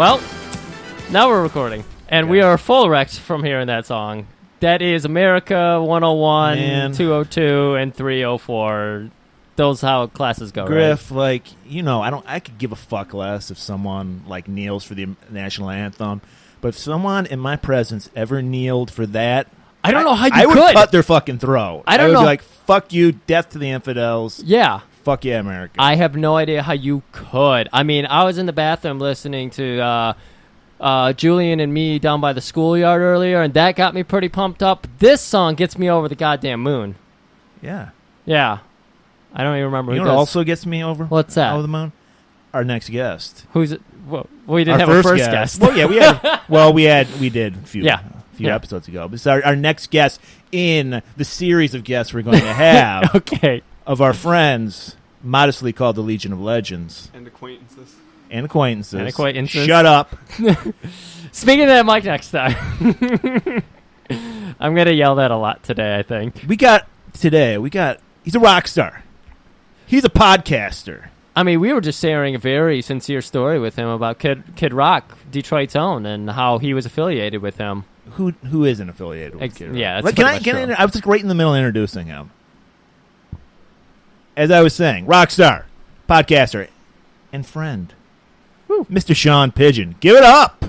Well, now we're recording, and we are full wrecked from hearing that song. That is America 101, 202, and 304. Those how classes go, Griff, right? I could give a fuck less if someone kneels for the national anthem, but if someone in my presence ever kneeled for that, I don't know how I would cut their fucking throat. I would be like, fuck you, death to the infidels. Yeah. Fuck yeah, America. I have no idea how you could. I mean, I was in the bathroom listening to Julian and me down by the schoolyard earlier, and that got me pretty pumped up. This song gets me over the goddamn moon. Yeah. Yeah. I don't even remember. You know what also gets me over? What's that? Over the moon? Our next guest. Who's it? Well, we didn't have a first guest. Well, yeah, we had. Well, we did a few episodes ago. But it's our next guest in the series of guests we're going to have. Okay. Of our friends, modestly called the Legion of Legends. And acquaintances. Shut up. Speaking of that, Mike, next time. I'm going to yell that a lot today, I think. He's a rock star. He's a podcaster. I mean, we were just sharing a very sincere story with him about Kid Rock, Detroit's own, and how he was affiliated with him. Who isn't affiliated with Kid Rock? Yeah, can I get in? I was just right in the middle introducing him. As I was saying, rock star, podcaster, and friend, Mr. Sean Pigeon. Give it up.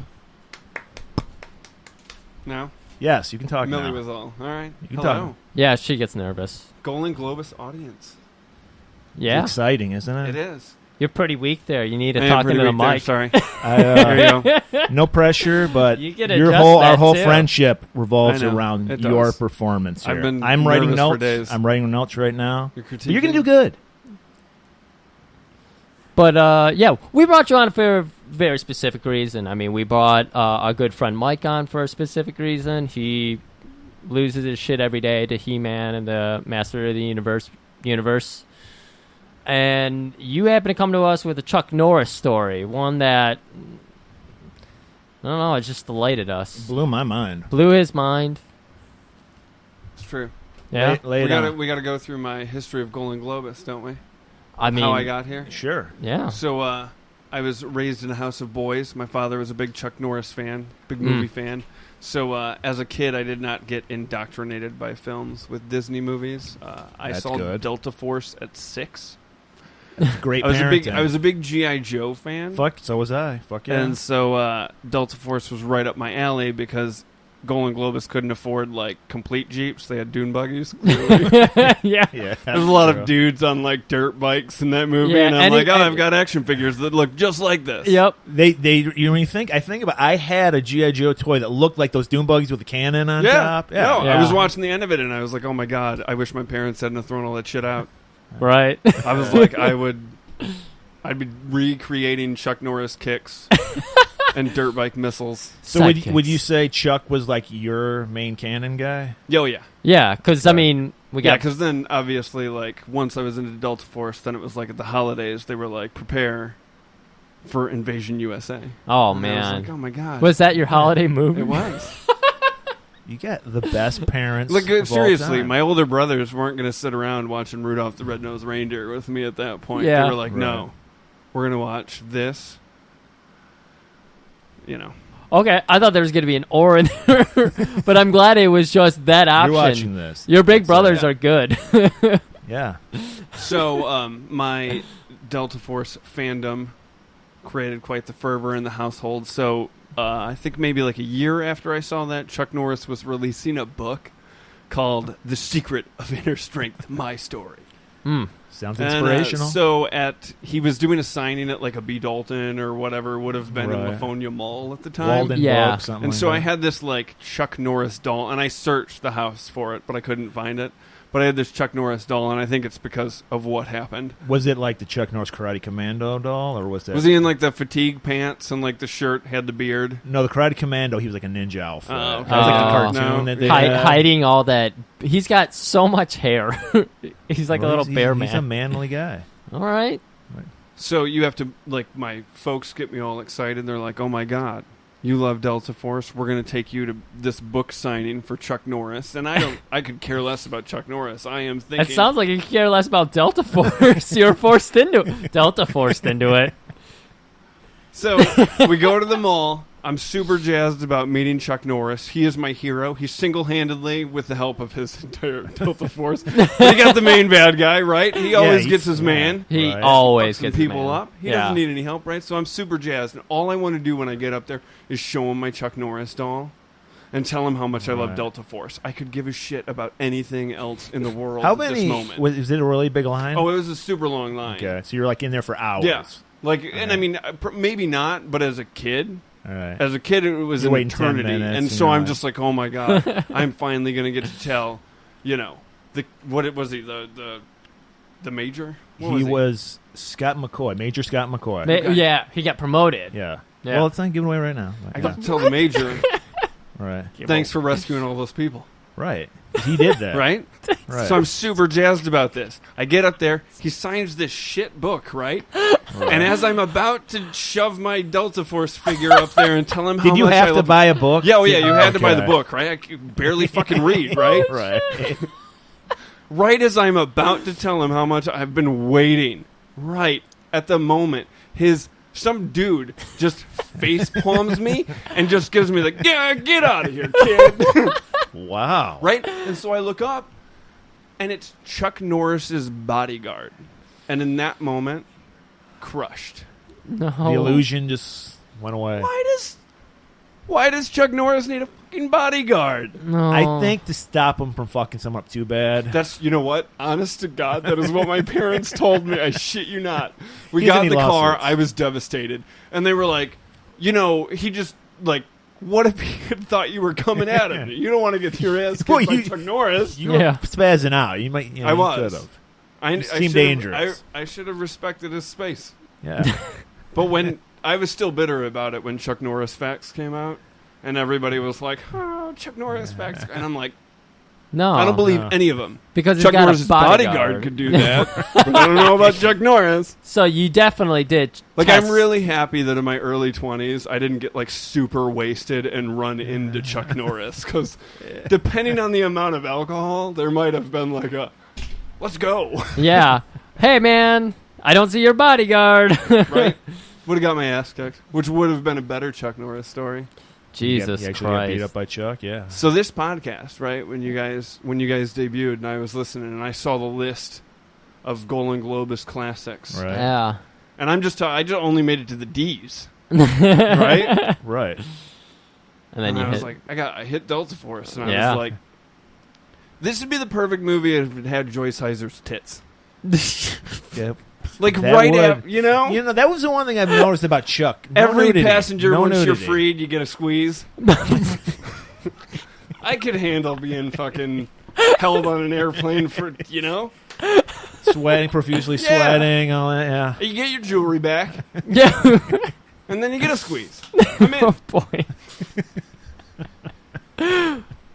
No? Yes, you can talk Millie now. was all right. You can Hello. talk. Yeah, she gets nervous. Golan-globus audience. Yeah. It's exciting, isn't it? It is. You're pretty weak there. You need to talk into the mic. Sorry. There you go. No pressure, but our whole friendship revolves around your performance here. I'm writing notes. For days. I'm writing notes right now. You're going to do good. But, we brought you on for a very specific reason. I mean, we brought our good friend Mike on for a specific reason. He loses his shit every day to He-Man and the Master of the Universe. And you happen to come to us with a Chuck Norris story, one that, I don't know, it just delighted us. Blew my mind. Blew his mind. It's true. Yeah. We got to go through my history of Golan-globus, don't we? I mean, how I got here? Sure. Yeah. So I was raised in a house of boys. My father was a big Chuck Norris fan, big movie fan. So as a kid, I did not get indoctrinated by films with Disney movies. I saw Delta Force at 6. That's great. I was a big G.I. Joe fan. So was I. Fuck yeah. And so Delta Force was right up my alley because Golan-globus couldn't afford complete Jeeps. They had dune buggies. Yeah. There's a lot of dudes on dirt bikes in that movie, and I'm I've got action figures that look just like this. Yep. I had a G.I. Joe toy that looked like those dune buggies with the cannon on top. Yeah. No, I was watching the end of it, and I was like, oh my God, I wish my parents hadn't thrown all that shit out. Right. I was like, I'd be recreating Chuck Norris kicks and dirt bike missiles. So would you say Chuck was your main canon guy? Oh, yeah. Yeah, because, I mean, because then, obviously, once I was into Delta Force, then it was at the holidays, they were prepare for Invasion USA. Oh, and man. I was like, oh, my God. Was that your holiday movie? It was. You got the best parents. Seriously, my older brothers weren't going to sit around watching Rudolph the Red-Nosed Reindeer with me at that point. Yeah. They were like, no, we're going to watch this. Okay, I thought there was going to be an or in there, but I'm glad it was just that option. You're watching this. Your big brothers are good. Yeah. So my Delta Force fandom created quite the fervor in the household. So I think maybe a year after I saw that, Chuck Norris was releasing a book called The Secret of Inner Strength, My Story. Sounds inspirational. He was doing a signing at a B. Dalton or whatever would have been in Livonia Mall at the time. Walden Book, and so I had this Chuck Norris doll, and I searched the house for it, but I couldn't find it. But I had this Chuck Norris doll, and I think it's because of what happened. Was it the Chuck Norris Karate Commando doll, or was that? Was he in the fatigue pants and the shirt had the beard? No, the Karate Commando. He was a ninja outfit. Oh, okay. That was the cartoon that they hiding all that. He's got so much hair. He's a little bear man. He's a manly guy. All right. So you have to my folks get me all excited. They're like, "Oh my God, you love Delta Force. We're going to take you to this book signing for Chuck Norris." And I could care less about Chuck Norris. I am thinking. It sounds like you care less about Delta Force. You're forced into it. Delta forced into it. So we go to the mall. I'm super jazzed about meeting Chuck Norris. He is my hero. He single-handedly, with the help of his entire Delta Force, he got the main bad guy, right? He always gets his man. He Right. always Fucks gets some his people man. up. He doesn't need any help, right? So I'm super jazzed. And all I want to do when I get up there is show him my Chuck Norris doll and tell him how much I love Right. Delta Force. I could give a shit about anything else in the world How at many? this moment. Was it a really big line? Oh, it was a super long line. okay. So you're like in there for hours. Yeah. Like, and I mean, maybe not, but as a kid, All right. it was You're an waiting 10 eternity. minutes, And you so know, I'm like- just like, oh my God, I'm finally going to get to tell, the major? What He was was Scott McCoy, Major Scott McCoy. Okay. Yeah, he got promoted. Yeah. Yeah. Well, it's not giving away right now. I got to tell the major, Right. thanks for rescuing all those people. Right. He did that. Right? Right. So I'm super jazzed about this. I get up there. He signs this shit book, right? And as I'm about to shove my Delta Force figure up there and tell him how Did you much have I to love buy a book? Yeah, you had to buy the Okay. book, right? I could barely fucking read, right? Right. Right as I'm about to tell him how much I've been waiting, right at the moment, some dude just face palms me and just gives me like, yeah, get out of here, kid. Wow. Right? And so I look up, and it's Chuck Norris's bodyguard. And in that moment, crushed. No. The illusion just went away. Why does Chuck Norris need a fucking bodyguard? No. I think to stop him from fucking someone up too bad. That's, you know what? Honest to God, that is what my parents told me. I shit you not. We He got has in the any car. lawsuits? I was devastated. And they were like, he just, like, what if he had thought you were coming at him? You don't want to get your ass kicked Well, by you- Chuck Norris. You Yeah. were spazzing out. You might. You know, I you was. could've. I seemed should've- dangerous. I should have respected his space. Yeah. But when I was still bitter about it when Chuck Norris facts came out, and everybody was like, "Oh, Chuck Norris facts," and I'm like, No. I don't believe no. any of them. Because he's Chuck got Norris's a bodyguard. could do that, but I don't know about Chuck Norris. So you definitely did. Like, test- I'm really happy that in my early 20s, I didn't get like super wasted and run into Chuck Norris, because depending on the amount of alcohol, there might have been like a, let's go, Yeah. Hey, man. I don't see your bodyguard. right? Would have got my ass kicked, which would have been a better Chuck Norris story. Jesus He actually got beat Christ. up by Chuck. Yeah. So this podcast, right, when you guys debuted and I was listening and I saw the list of golan-globus classics, Right. Yeah. and I just only made it to the D's, right? Right. And then And you I was hit. like, I hit Delta Force, and I Yeah. was like, this would be the perfect movie if it had Joyce Heiser's tits, Yep. like That right would- after, you know. You know, that was the one thing I've noticed about Chuck. No Every nudity. passenger, No once you're nudity. freed, you get a squeeze. I could handle being fucking held on an airplane for, Sweating, profusely Yeah. sweating, all that, yeah. You get your jewelry back, Yeah. and then you get a squeeze. I'm in. Oh, boy.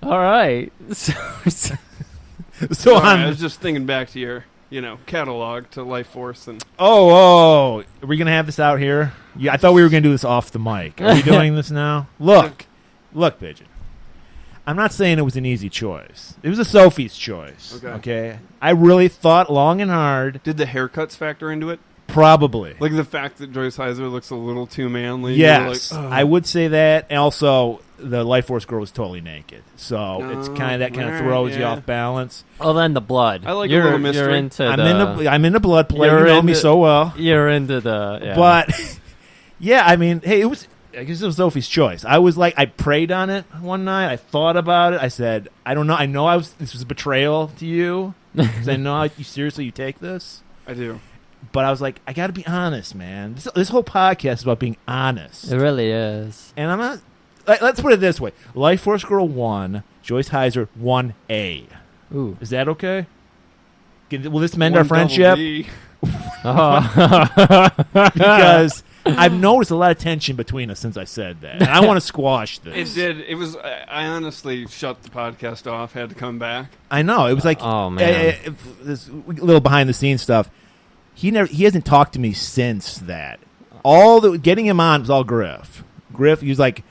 All right. So, So Sorry, I I'm. was just thinking back to your, catalog to Life Force, and Oh, are we going to have this out here? Yeah, I thought we were going to do this off the mic. Are we doing this now? Look, Pigeon. I'm not saying it was an easy choice. It was a Sophie's choice. Okay. I really thought long and hard. did the haircuts factor into it? Probably. Like the fact that Joyce Heiser looks a little too manly. you were Yes, like, "Ugh." I would say that. And also, the Life Force girl was totally naked, so it's Oh, kind of alright, throws you yeah. off balance. well, then the blood. I like a you're, little mystery. You're into I'm into blood play. You You're know me into- so well. You're into the. Yeah. But yeah, I mean, hey, it was. I guess it was Sophie's choice. I was like, I prayed on it one night. I thought about it. I said, I don't know. I know this was a betrayal to you. 'Cause I know you take this. I do. But I was like, I got to be honest, man. This whole podcast is about being honest. It really is. And I'm not. Let's put it this way: Life Force Girl 1, Joyce Heiser 1A. Ooh. Is that okay? Will this mend our One double friendship? D. Oh. Because I've noticed a lot of tension between us since I said that, and I want to squash this. It did. It was. I honestly shut the podcast off. Had to come back. I know it was like, Oh, man. this little behind the scenes stuff. He hasn't talked to me since that. All getting him on was all Griff. Griff, he was like,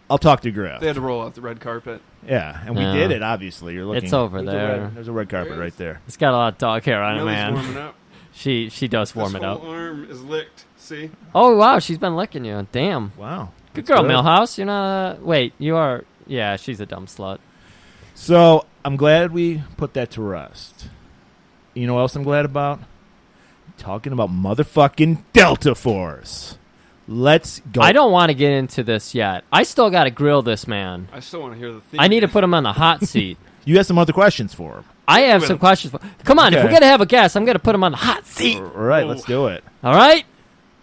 I'll talk to Griff. They had to roll out the red carpet. Yeah, and we No. did it. Obviously, you're looking. It's over there's there. There's a red carpet There right is. there. It's got a lot of dog hair on it, Millie's man. warming up. She does warm This it up. whole arm is licked. See? Oh wow, she's been licking you. Damn. Wow. Good That's girl, Millhouse. You're not. Wait, you are. Yeah, she's a dumb slut. So I'm glad we put that to rest. You know what else I'm glad about? Talking about motherfucking Delta Force. Let's go. I don't want to get into this yet. I still got to grill this man. I still want to hear the theme. I need to put him on the hot seat. You have some other questions for him. I have some questions. Come on, if Okay. we're going to have a guest, I'm going to put him on the hot seat. All right, let's do it. All right?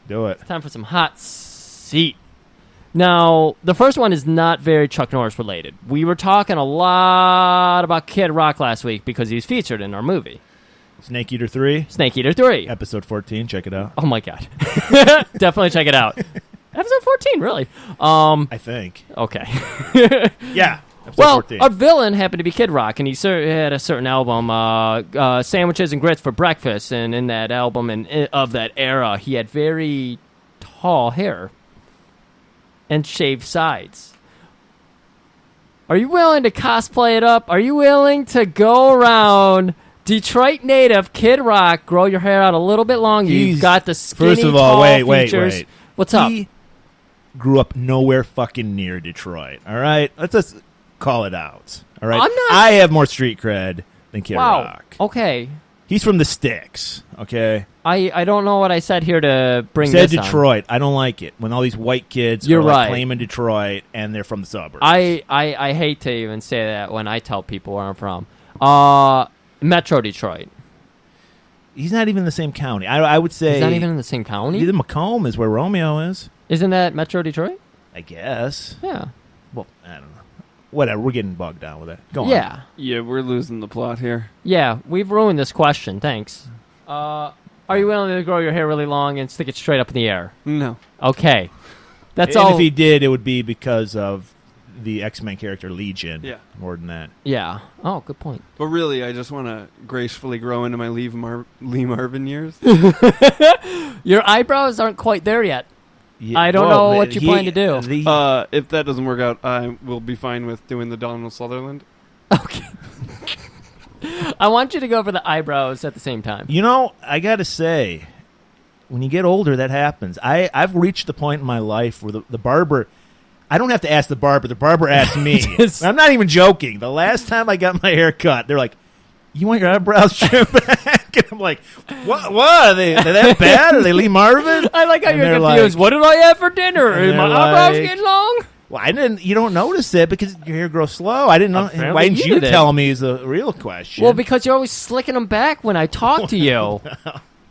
Do it. Time for some hot seat. Now, the first one is not very Chuck Norris related. We were talking a lot about Kid Rock last week because he's featured in our movie, Snake Eater 3, Snake Eater 3. episode 14. Check it out. Oh, my God. Definitely check it out. Episode 14, really? I think. Okay. Yeah. Episode Well, 14. our villain happened to be Kid Rock, and he had a certain album, Sandwiches and Grits for Breakfast, and in that album and of that era, he had very tall hair and shaved sides. Are you willing to cosplay it up? Are you willing to go around Detroit native Kid Rock, grow your hair out a little bit longer? You've got the skinny, First of all, tall wait. features. What's up? He grew up nowhere fucking near Detroit. All right? Let's just call it out. All right? I'm not- I have more street cred than Kid Wow. Rock. Okay. He's from the sticks, okay? I don't know what I said here to bring Said this on. Detroit. I don't like it when all these white kids You're are like right. claiming Detroit and they're from the suburbs. I hate to even say that when I tell people where I'm from. Metro Detroit. He's not even in the same county. I would say He's not even in the same county? either Macomb is where Romeo is, Isn't that Metro Detroit? I guess. Yeah. Well, I don't know. Whatever. We're getting bogged down with it. Go on. Yeah. Yeah, we're losing the plot here. Yeah, we've ruined this question. Thanks. Are you willing to grow your hair really long and stick it straight up in the air? No. Okay. That's And all. if he did, it would be because of the X-Men character Legion. Yeah. More than that. Yeah. Oh, good point. But really, I just want to gracefully grow into my Lee Marvin years. Your eyebrows aren't quite there yet. Yeah, I don't know what you plan to do. If that doesn't work out, I will be fine with doing the Donald Sutherland. Okay. I want you to go for the eyebrows at the same time. You know, I got to say, when you get older, that happens. I've reached the point in my life where the barber, I don't have to ask the barber asks me. Just- I'm not even joking. The last time I got my hair cut, they're like, you want your eyebrows trimmed back? And I'm like, what? Are they that bad? Are they Lee Marvin? I like how And you're they're confused. like- What did I have for dinner? and Is my they're eyebrows like- getting long? Well, I didn't. You don't notice it because your hair grows slow. I didn't know. Apparently Why didn't you you did it. tell me? Is a real question. Well, because you're always slicking them back when I talk to you.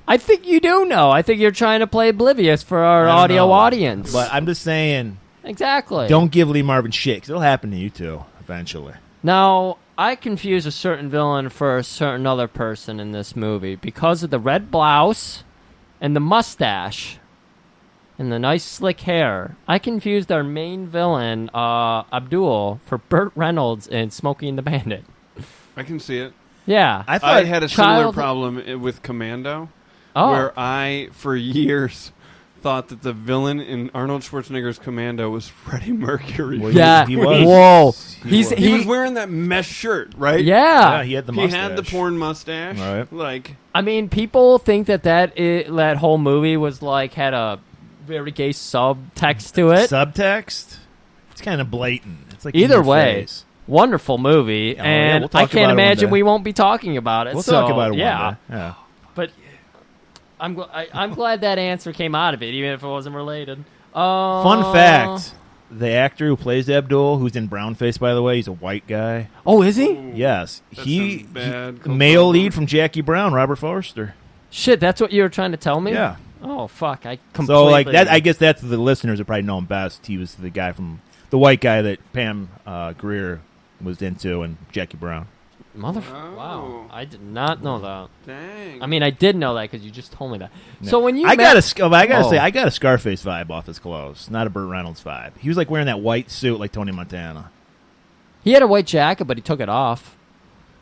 I think you do know. I think you're trying to play oblivious for our I don't audio know. audience. But I'm just saying, Exactly. don't give Lee Marvin shit because it'll happen to you too eventually. Now, I confuse a certain villain for a certain other person in this movie because of the red blouse and the mustache and the nice slick hair. I confused our main villain, Abdul, for Burt Reynolds in Smokey and the Bandit. I can see it. Yeah. I thought I had a similar child- problem with Commando, Oh. where I, for years, thought that the villain in Arnold Schwarzenegger's Commando was Freddie Mercury. Well, Yeah. he was. Whoa. He was. He was wearing that mesh shirt, right? Yeah. He had the He mustache. had the porn mustache. Right. Like, I mean, people think that whole movie was like had a very gay subtext to it. Subtext. It's kind of blatant. It's like in Either your way, face. wonderful movie, Oh, yeah, and we'll talk I can't about it one imagine day. we won't be talking about it. We'll so, talk about it yeah. one day. Yeah. But I'm glad that answer came out of it, even if it wasn't related. Fun fact: the actor who plays Abdul, who's in Brownface, by the way, he's a white guy. Oh, is he? Yes, That's he some bad male cultural- lead from Jackie Brown, Robert Forster. Shit, that's what you were trying to tell me? Yeah. Oh, fuck. I completely... So like that, I guess that's the listeners would probably know him best. He was the guy from the white guy that Pam Grier was into, and Jackie Brown. Motherfucker. Wow. I did not know that. dang. I mean, I did know that because you just told me that. So when you I met... gotta Oh. say, I got a Scarface vibe off his clothes, not a Burt Reynolds vibe. He was like wearing that white suit like Tony Montana. He had a white jacket, but he took it off.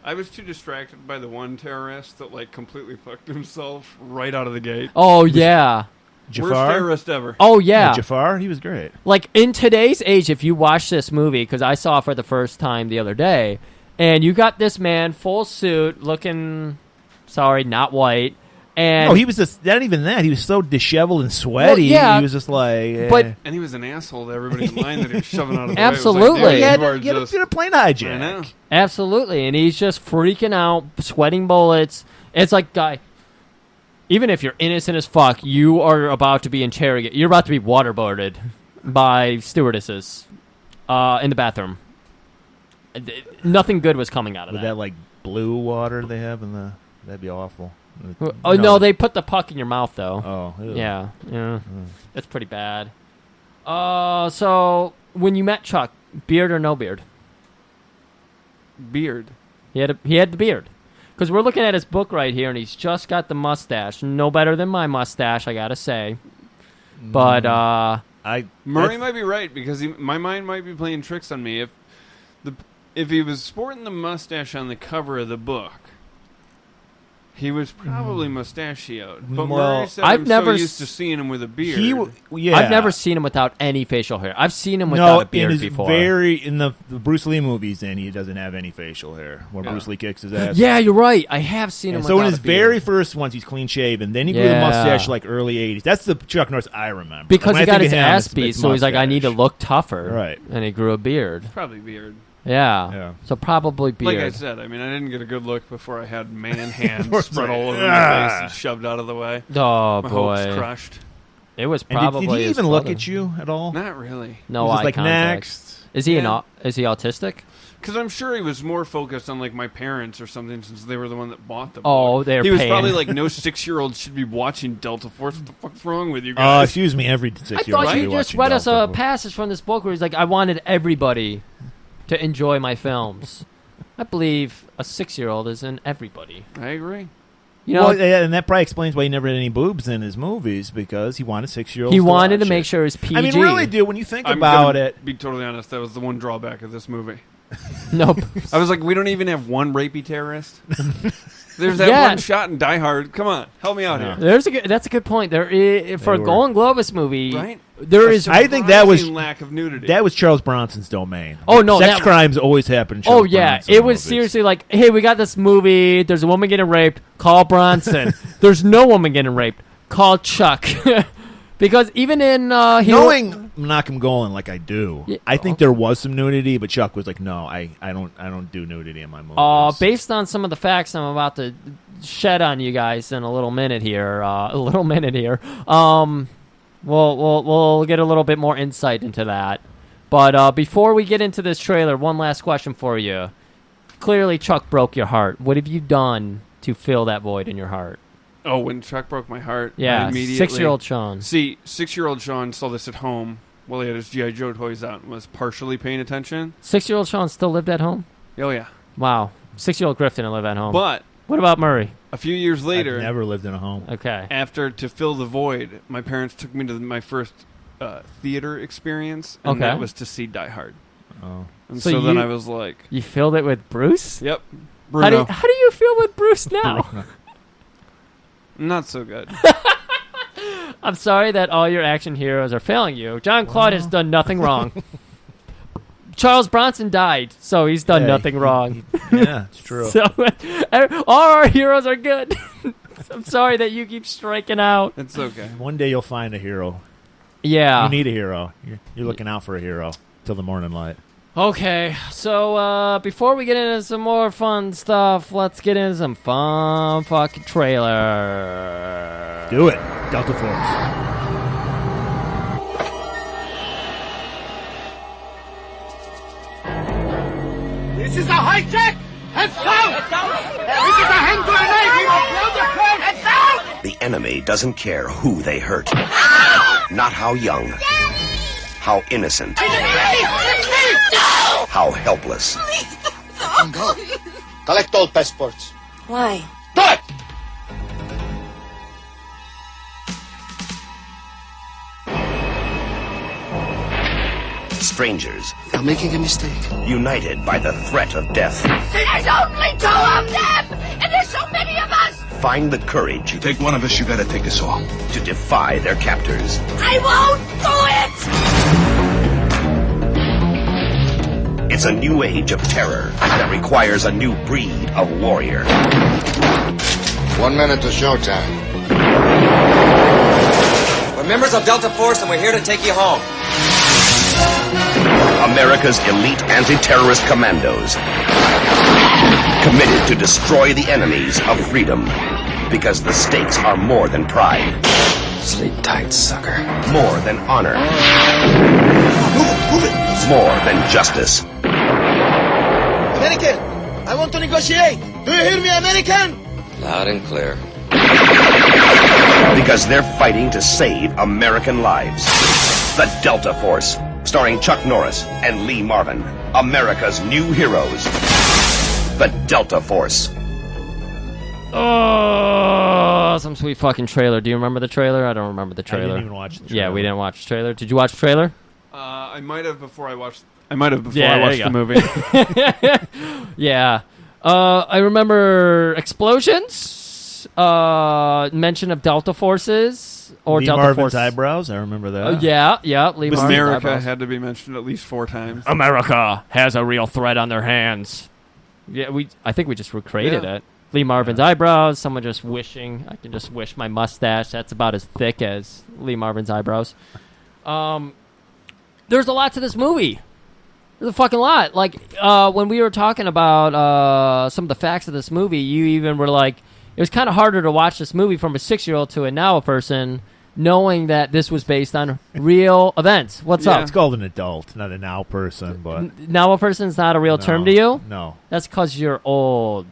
I was too distracted by the one terrorist that like completely fucked himself right out of the gate. Oh, yeah. Worst Jafar. terrorist ever. Oh, yeah. Jafar, he was great. Like, in today's age, if you watch this movie, because I saw it for the first time the other day, and you got this man, full suit, looking, sorry, not white, And No, he was just not even that. He was so disheveled and sweaty. Well, yeah, he was just like, but- And he was an asshole to everybody in line that he was shoving out of the Absolutely. way. he It had was like, dude, to you get are just- a plane I hijack. know. Absolutely, and he's just freaking out, sweating bullets. It's like, guy, even if you're innocent as fuck, you are about to be interrogated. You're about to be waterboarded by stewardesses in the bathroom. Nothing good was coming out of With that. that like blue water they have in the, that'd be awful. Oh no, they put the puck in your mouth though. Oh, ew. Yeah, that's pretty bad. So when you met Chuck, beard or no beard? Beard. He had the beard. Because we're looking at his book right here, and he's just got the mustache. No better than my mustache, I gotta say. But Murray might be right because my mind might be playing tricks on me. If he was sporting the mustache on the cover of the book, he was probably mustachioed. But Well, Murray said I've I'm never so used to seeing him with a beard. Yeah. I've never seen him without any facial hair. I've seen him without a beard in his before. in the Bruce Lee movies, then he doesn't have any facial hair. Where Yeah. Bruce Lee kicks his ass. Yeah, you're right. I have seen him. And so in without his a beard. very first ones, he's clean shaven. Then he grew the Yeah. mustache like early '80s. That's the Chuck Norris I remember. because When he I got think his of him, ass it's beat, so he's like, I need to mustache. look tougher. Right. And he grew a beard. Probably beard. Yeah. Yeah. So probably beard. Like I said, I mean, I didn't get a good look before I had man hands course spread not. all over my Ah. face and shoved out of the way. Oh My boy, hopes crushed. it was And probably. did he his even look brother. at you at all? Not really. No He was eye just like contact. next. Is he Yeah. is he autistic? Because I'm sure he was more focused on like my parents or something, since they were the one that bought the book. Oh, they're He was paying. probably like, no 6-year-old should be watching Delta Force. What the fuck's wrong with you Oh, guys? excuse me. Every I 6-year-old thought should you be just watching read us a Delta. passage from this book where he's like, I wanted everybody to enjoy my films. I believe a 6-year-old is in everybody. I agree. You know, Well, yeah, and that probably explains why he never had any boobs in his movies, because he wanted 6-year-olds. he wanted to watch make it. sure it was PG. I mean, really, dude. When you think I'm about gonna it, be totally honest, that was the one drawback of this movie. Nope. I was like, we don't even have one rapey terrorist. There's that Yeah. one shot in Die Hard. Come on, help me out Yeah. here. That's a good point. There is, for a were- Golan-globus movie, Right? there is. I think that was- Surprising lack of nudity. that was Charles Bronson's domain. Oh, no, sex that- crimes always happen. In Oh Charles yeah, Bronson it was movies. seriously like, hey, we got this movie. There's a woman getting raped. Call Bronson. There's no woman getting raped. Call Chuck. Because even in Knowing Malcolm Golan like I do, Yeah. I think there was some nudity, but Chuck was like, "No, I don't do nudity in my movies." based on some of the facts I'm about to shed on you guys in a little minute here, we'll get a little bit more insight into that. But before we get into this trailer, one last question for you. Clearly, Chuck broke your heart. What have you done to fill that void in your heart? Oh, when Chuck broke my heart. Yeah, I immediately 6-year-old Sean. See, 6-year-old Sean saw this at home while he had his G.I. Joe toys out and was partially paying attention. 6-year-old Sean still lived at home? Oh yeah, Wow. 6-year-old Griff didn't live at home. but What about Murray? a few years later, I've never lived in a home. Okay. after to fill the void, my parents took me to my first theater experience, and Okay. that was to see Die Hard. Oh. And So so, then you- I was like, You filled it with Bruce? "Yep, How Bruno, do you feel with Bruce now? not so good." I'm sorry that all your action heroes are failing you. John Claude has done nothing wrong. Charles Bronson died, so he's done Yeah, nothing wrong. Yeah, it's true. So all our heroes are good. I'm sorry that you keep striking out. It's okay. One day you'll find a hero. Yeah. You need a hero. You're looking out for a hero till the morning light. Okay, so before we get into some more fun stuff, let's get into some fun fucking trailer. Do it, Delta Force. This is a high-tech! Heads down! This is a hand grenade! We will blow the plane! Heads down! The enemy doesn't care who they hurt. Not how young. How innocent. How helpless. Go. Collect all passports. Why? Do it! Strangers, You're making a mistake. united by the threat of death. There's only 2 of them! And there's so many of us! Find the courage You take one of us, you gotta take us all. to defy their captors. I won't do it! It's a new age of terror that requires a new breed of warrior. 1 minute to showtime. We're members of Delta Force, and we're here to take you home. America's elite anti-terrorist commandos. Committed to destroy the enemies of freedom. Because the stakes are more than pride. Sleep tight, sucker. More than honor. Move it! More than justice. American, I want to negotiate. Do you hear me, American? Loud and clear. Because they're fighting to save American lives. The Delta Force, starring Chuck Norris and Lee Marvin. America's new heroes. The Delta Force. Oh, some sweet fucking trailer. Do you remember the trailer? I don't remember the trailer. I didn't even watch the trailer. Yeah, we didn't watch the trailer. Did you watch the trailer? I might have before I watched. I might have before Yeah, I there watched you the go. movie. Yeah. I remember explosions. Mention of Delta Forces or Lee Delta Marvin's Force. eyebrows. I remember that. Yeah. Lee Marvin's America eyebrows. had to be mentioned at least 4 times. America has a real threat on their hands. Yeah, I think we just recreated Yeah. it. Lee Marvin's eyebrows. Someone just wishing. I can just wish my mustache. That's about as thick as Lee Marvin's eyebrows. There's a lot to this movie. There's a fucking lot. Like, when we were talking about some of the facts of this movie, you even were like, it was kind of harder to watch this movie from a 6-year-old to a now a person, knowing that this was based on real events. What's Yeah. up? It's called an adult, not a now person, but Now a person's not a real term to you? No. That's because you're old.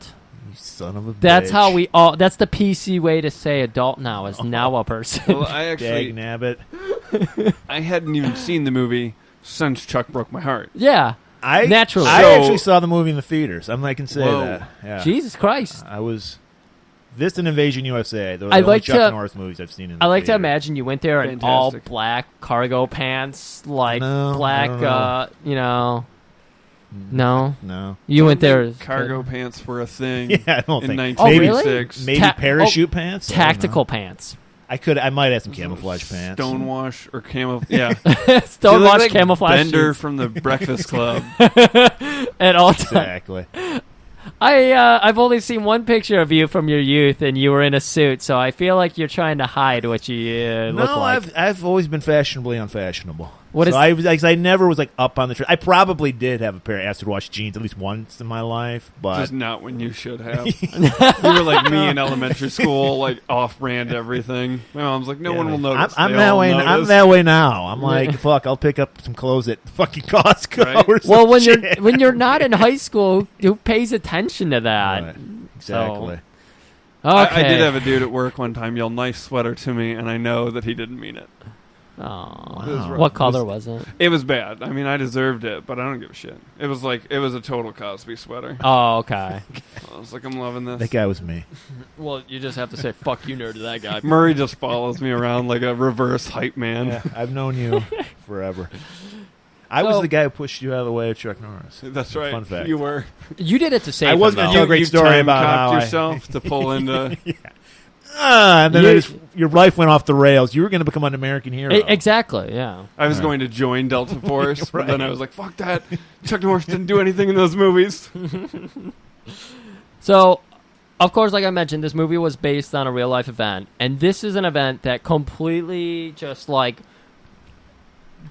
You son of a That's bitch. how we all. That's the PC way to say adult now is now a person. Well, I actually Dag nabbit. I hadn't even seen the movie since Chuck broke my heart. Yeah, naturally. I So- actually saw the movie in the theaters. I can say Whoa. that. Yeah. Jesus Christ. I was. This and Invasion USA. Those are I the only like Chuck to- Norris movies I've seen in the I like to theater. imagine you went there in all Fantastic. black cargo pants, like No, black. I don't know. You know, no, No. you went there. as- Cargo pants were a thing Yeah, I don't in think. Oh, really? 1986. Maybe Ta- parachute pants? I don't know. tactical pants. I might have some camouflage pants. Stonewash or camo. Yeah. Don't You look watch like camouflage Bender suits from the Breakfast Club. at all times. Exactly. I've only seen one picture of you from your youth, and you were in a suit. So I feel like you're trying to hide what you look No, like. I've always been fashionably unfashionable. What so is- I never was like up on the trend. I probably did have a pair of acid wash jeans at least once in my life, but Just not when you should have. You were like me in elementary school, like off-brand everything. My mom's like, no one will notice. I'm They that all way. I'm notice. that way now. I'm like, fuck. I'll pick up some clothes at fucking Costco. Right. Or some Well, when shit. you're not in high school, who pays attention to that? Right. Exactly. Okay. I did have a dude at work one time yell "nice sweater" to me, and I know that he didn't mean it. Aw. It was rough. What color was it? It was bad. I mean, I deserved it, but I don't give a shit. It was a total Cosby sweater. Oh, okay. I was like, I'm loving this. That guy was me. Well, you just have to say "fuck you, nerd" to that guy. Murray just follows me around like a reverse hype man. Yeah, I've known you forever. I was So- the guy who pushed you out of the way of Chuck Norris. That's right. Fun fact. You were. You did it to save I him, wasn't though. gonna tell a great you story time about copped how I- yourself to pull into. And then You- your life went off the rails. You were going to become an American hero. Exactly. Yeah. I was Right. going to join Delta Force, but then Right. I was like, fuck that. Chuck Norris didn't do anything in those movies. So, of course, like I mentioned, this movie was based on a real life event, and this is an event that completely just like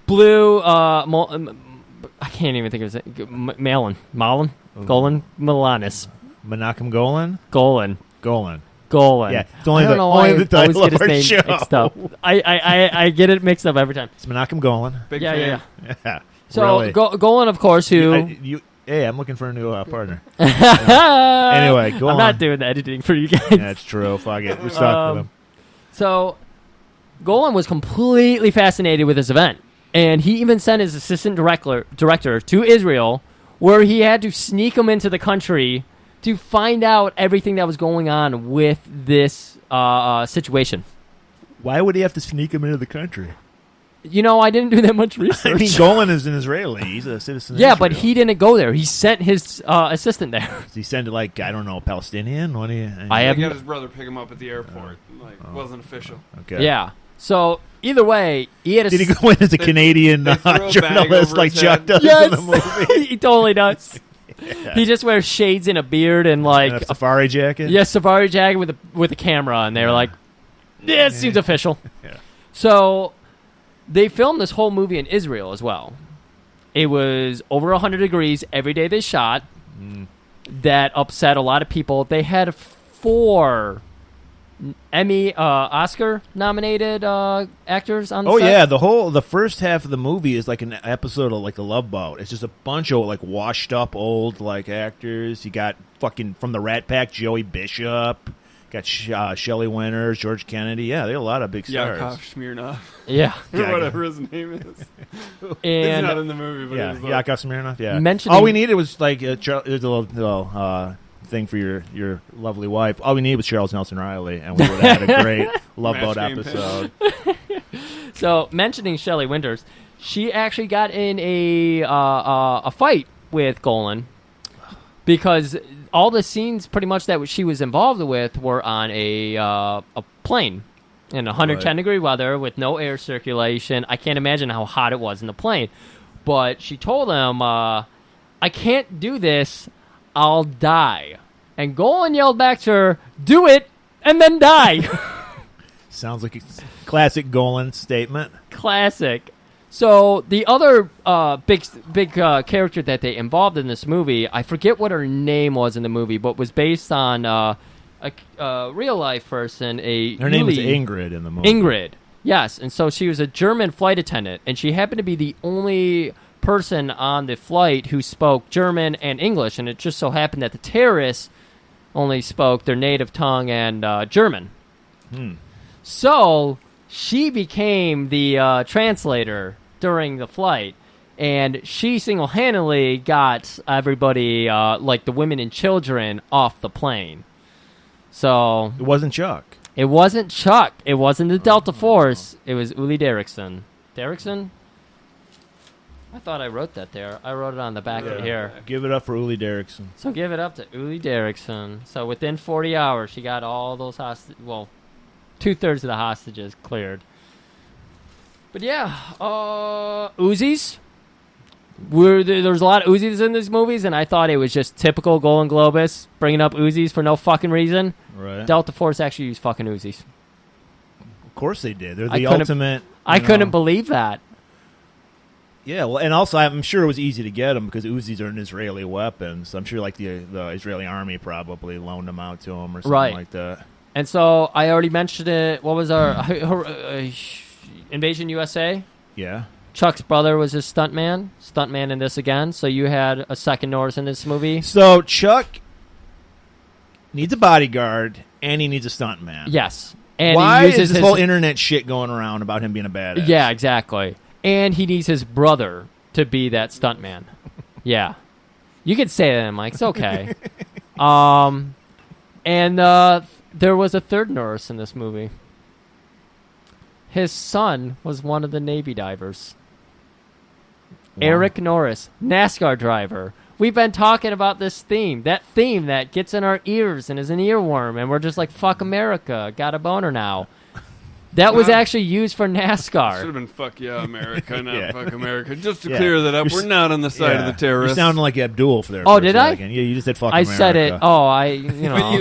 blew. I can't even think of his name. Golan, Milanis, Menachem Golan? Golan. Yeah, it's only I don't the- know why only the I always title get of his our name show. mixed up. I get it mixed up every time. It's Menachem Golan. Big Yeah, fan. Yeah. So really. Golan, of course, who Hey, I'm looking for a new partner. Anyway, go I'm on. not doing the editing for you guys. That's true. Fuck it. We're stuck with him. So, Golan was completely fascinated with this event, and he even sent his assistant director to Israel, where he had to sneak him into the country to find out everything that was going on with this situation. Why would he have to sneak him into the country? You know, I didn't do that much I research. mean, Golan is an Israeli. He's a citizen of yeah, Israel. but he didn't go there. He sent his assistant there. Does he send it like, I don't know, Palestinian? What do you... I I have got his brother pick him up at the airport. Wasn't official. Okay. Yeah. So, either way, he had a... Did he go in as a Canadian they threw a bag journalist over like his Chuck head. does Yes! in the movie? He totally does. He just wears shades and a beard and like And a safari jacket. Yeah, safari jacket with a camera, and they're like, yeah, it seems official. Yeah. So they filmed this whole movie in Israel as well. It was over 100 degrees every day they shot. That upset a lot of people. They had 4 Emmy, Oscar-nominated actors on the set. Yeah, the first half of the movie is like an episode of like The Love Boat. It's just a bunch of like washed up old like actors. You got fucking from the Rat Pack, Joey Bishop. Got Shelley Winters, George Kennedy. Yeah, they had a lot of big stars. Yakov Smirnoff. Yeah. Or whatever his name is. He's And not in the movie, but Yeah, he was Yakov Smirnoff. Yeah. Mentioning- All we needed was like there's a little thing for your lovely wife. All we needed was Charles Nelson Riley, and we would have had a great Love Match Boat game episode. So, mentioning Shelley Winters, she actually got in a fight with Golan because all the scenes pretty much that she was involved with were on a plane in 110-degree weather with no air circulation. I can't imagine how hot it was in the plane. But she told him, I can't do this, I'll die. And Golan yelled back to her, do it, and then die. Sounds like a classic Golan statement. Classic. So the other big character that they involved in this movie, I forget what her name was in the movie, but was based on a real life person. Her name was Ingrid in the movie. Ingrid, yes. And so she was a German flight attendant, and she happened to be the only person on the flight who spoke German and English, and it just so happened that the terrorists only spoke their native tongue and German. So she became the translator during the flight, and she single-handedly got everybody, like the women and children, off the plane. So It wasn't Chuck. it wasn't Chuck. It wasn't the Delta Force. It was Uli Derrickson. Derrickson? I thought I wrote that there. I wrote it on the back of here. Give it up for Uli Derrickson. So give it up to Uli Derrickson. So within 40 hours, she got all those hostages. Well, 2/3 of the hostages cleared. But yeah, Uzis. There was a lot of Uzis in these movies, and I thought it was just typical golan-globus bringing up Uzis for no fucking reason. Right. Delta Force actually used fucking Uzis. Of course they did. They're I the couldn't- ultimate. I you know- couldn't believe that. Yeah, well, and also I'm sure it was easy to get them because Uzis are an Israeli weapon. So I'm sure like the Israeli army probably loaned them out to them or something Right. like that. And so I already mentioned it. What was our Invasion USA? Yeah. Chuck's brother was his stuntman in this again. So you had a second Norris in this movie. So Chuck needs a bodyguard and he needs a stuntman. Yes. And Why he is uses this his, whole internet shit going around about him being a badass? Yeah, exactly. And he needs his brother to be that stuntman. Yeah. You could say that, Mike. It's okay. And there was a third Norris in this movie. His son was one of the Navy divers. Wow. Eric Norris, NASCAR driver. We've been talking about this theme that gets in our ears and is an earworm, and we're just like, fuck America, got a boner now. That was actually used for Should have NASCAR. been fuck yeah, America, not Yeah. fuck America. Just to Yeah. clear that up, You're we're not on the side of the terrorists. You sounding like Abdul for there. Oh, for a did I? second. Yeah, you just said fuck I America. said it. Oh, But you,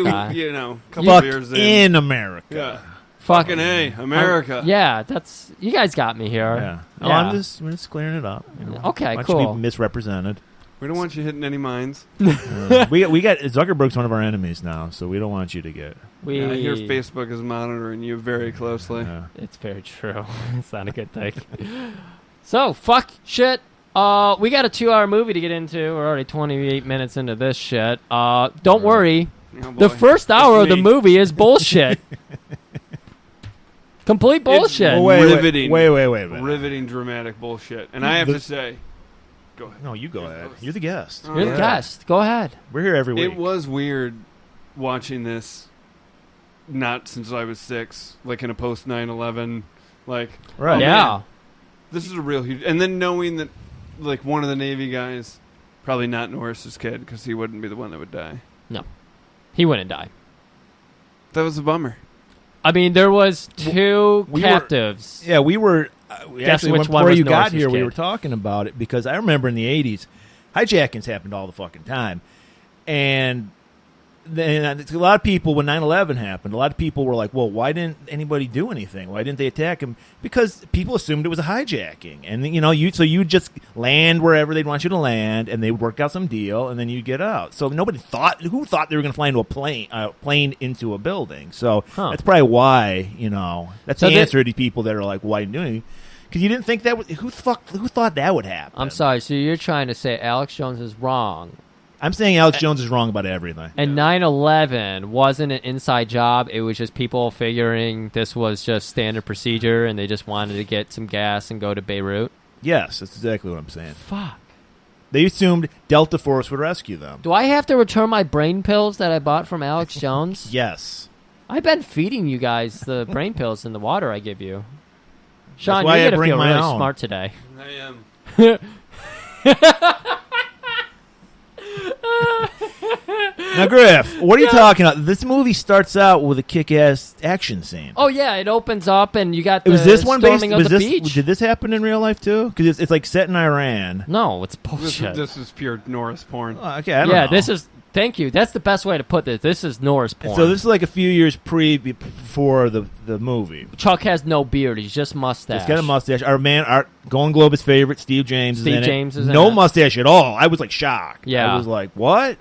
okay. you know, a couple Fuck of years in America. Yeah. Fucking Fucking A, America. Yeah, that's you guys got me here. Yeah. Oh, Yeah. I'm just clearing it up. You know. Okay, Why cool. You be misrepresented. We don't want you hitting any mines. We got Zuckerberg's one of our enemies now, so we don't want you to get. We, I hear Facebook is monitoring you very closely. It's very true. It's not a good thing. So, fuck shit. We got a 2-hour movie to get into. We're already 28 minutes into this shit. Don't worry. Oh, The boy. first hour It's of the me. movie is bullshit. Complete bullshit. Well, wait, Riveting. wait a minute. Riveting, dramatic bullshit. And I have to say, go ahead. No, you go ahead. You're the guest. You're the guest. Go ahead. We're here every week. It was weird watching this, not since I was 6, like in a post 9/11, like Right. oh, Yeah. man, this is a real huge. And then knowing that, like one of the Navy guys, probably not Norris's kid, because he wouldn't be the one that would die. No. He wouldn't die. That was a bummer. I mean, there was two we were- captives. Yeah, we were. Guess Actually, which one before was you got Norris's here, we kid. were talking about it because I remember in the '80s, hijackings happened all the fucking time. And then a lot of people, when 9/11 happened, a lot of people were like, well, why didn't anybody do anything? Why didn't they attack him? Because people assumed it was a hijacking. And, so you just land wherever they'd want you to land, and they would work out some deal, and then you get out. So who thought they were going to fly into a plane into a building? So that's probably why, that's the answer to people that are like, why didn't you do anything? Because you didn't think that who thought that would happen? I'm sorry. So you're trying to say Alex Jones is wrong. I'm saying Alex Jones is wrong about everything. And 9/11 wasn't an inside job. It was just people figuring this was just standard procedure, and they just wanted to get some gas and go to Beirut. Yes, that's exactly what I'm saying. Fuck. They assumed Delta Force would rescue them. Do I have to return my brain pills that I bought from Alex Jones? Yes. I've been feeding you guys the brain pills in the water I give you. Sean, why you're I going to bring feel my really own. smart today. I am. Now, Griff, what are you talking about? This movie starts out with a kick-ass action scene. Oh, yeah, it opens up, and you got the Was this one storming of the beach. Did this happen in real life, too? Because it's like set in Iran. No, it's bullshit. This is pure Norris porn. Okay, I don't know. this is... Thank you. That's the best way to put this. This is Norris porn. So this is like a few years before the movie. Chuck has no beard. He's just mustache. He's got a mustache. Our golan-globus favorite, Steve James, is in it. Is in no it. mustache at all. I was like shocked. Yeah. I was like, what?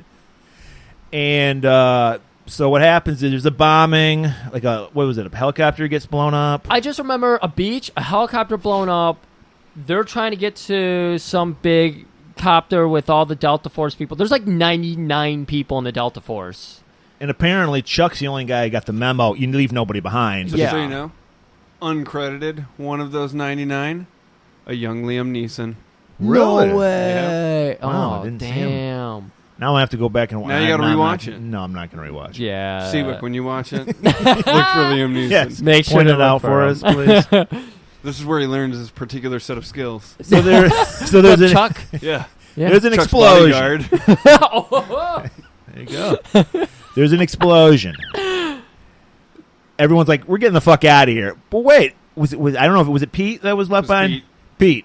And so what happens is there's a bombing. Like a helicopter gets blown up. I just remember a beach, a helicopter blown up. They're trying to get to some big copter with all the Delta Force people. There's like 99 people in the Delta Force. And apparently Chuck's the only guy who got the memo. You leave nobody behind. Just so you know, uncredited, one of those 99, a young Liam Neeson. Really? No way. Yeah. Wow, I Oh, didn't see him. damn. Now I have to go back and watch. Now you gotta rewatch it. No, I'm not going to rewatch it. Yeah. Seawick, when you watch it, look for Liam Neeson. Yes, Make sure point to it out look for him. us, please. This is where he learns his particular set of skills. So there's an Chuck? Yeah. Yeah. There's an Chuck's explosion. bodyguard. There you go. There's an explosion. Everyone's like, "We're getting the fuck out of here." But wait, was I don't know if it was Pete that was left It was behind. Pete. Pete,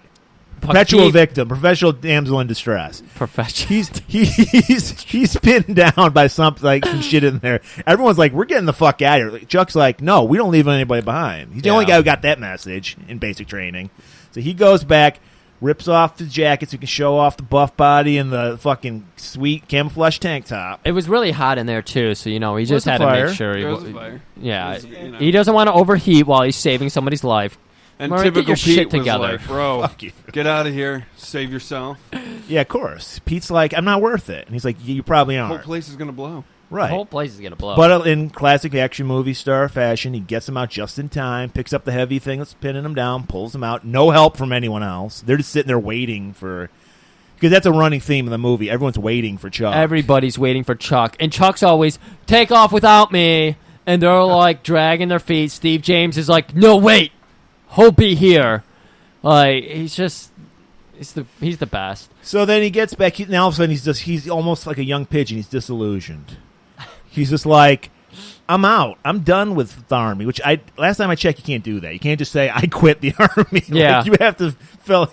perpetual Pete. victim, professional damsel in distress. Professional. He's pinned down by some shit in there. Everyone's like, "We're getting the fuck out of here." Like, Chuck's like, "No, we don't leave anybody behind." He's the only guy who got that message in basic training. So he goes back, rips off his jacket so he can show off the buff body and the fucking sweet camouflage tank top. It was really hot in there, too, so, he just had to fire. make sure. There was a fire. Yeah. It was, He doesn't want to overheat while he's saving somebody's life. And Murray, get typical your Pete shit was together. like, bro, Fuck you. get out of here. Save yourself. Yeah, of course. Pete's like, "I'm not worth it," and he's like, "You probably The whole aren't." place is going to blow. Right. The whole place is going to blow. But in classic action movie star fashion, he gets him out just in time, picks up the heavy thing that's pinning him down, pulls him out. No help from anyone else. They're just sitting there waiting for... Because that's a running theme in the movie. Everyone's waiting for Chuck. Everybody's waiting for Chuck. And Chuck's always, "Take off without me." And they're like dragging their feet. Steve James is like, "No, wait. He'll be here." Like, he's the best. So then he gets back. Now all of a sudden he's almost like a young pigeon. He's disillusioned. He's just like, "I'm out. I'm done with the army." Which last time I checked, you can't do that. You can't just say, "I quit the army." Yeah. Like, you have to fill,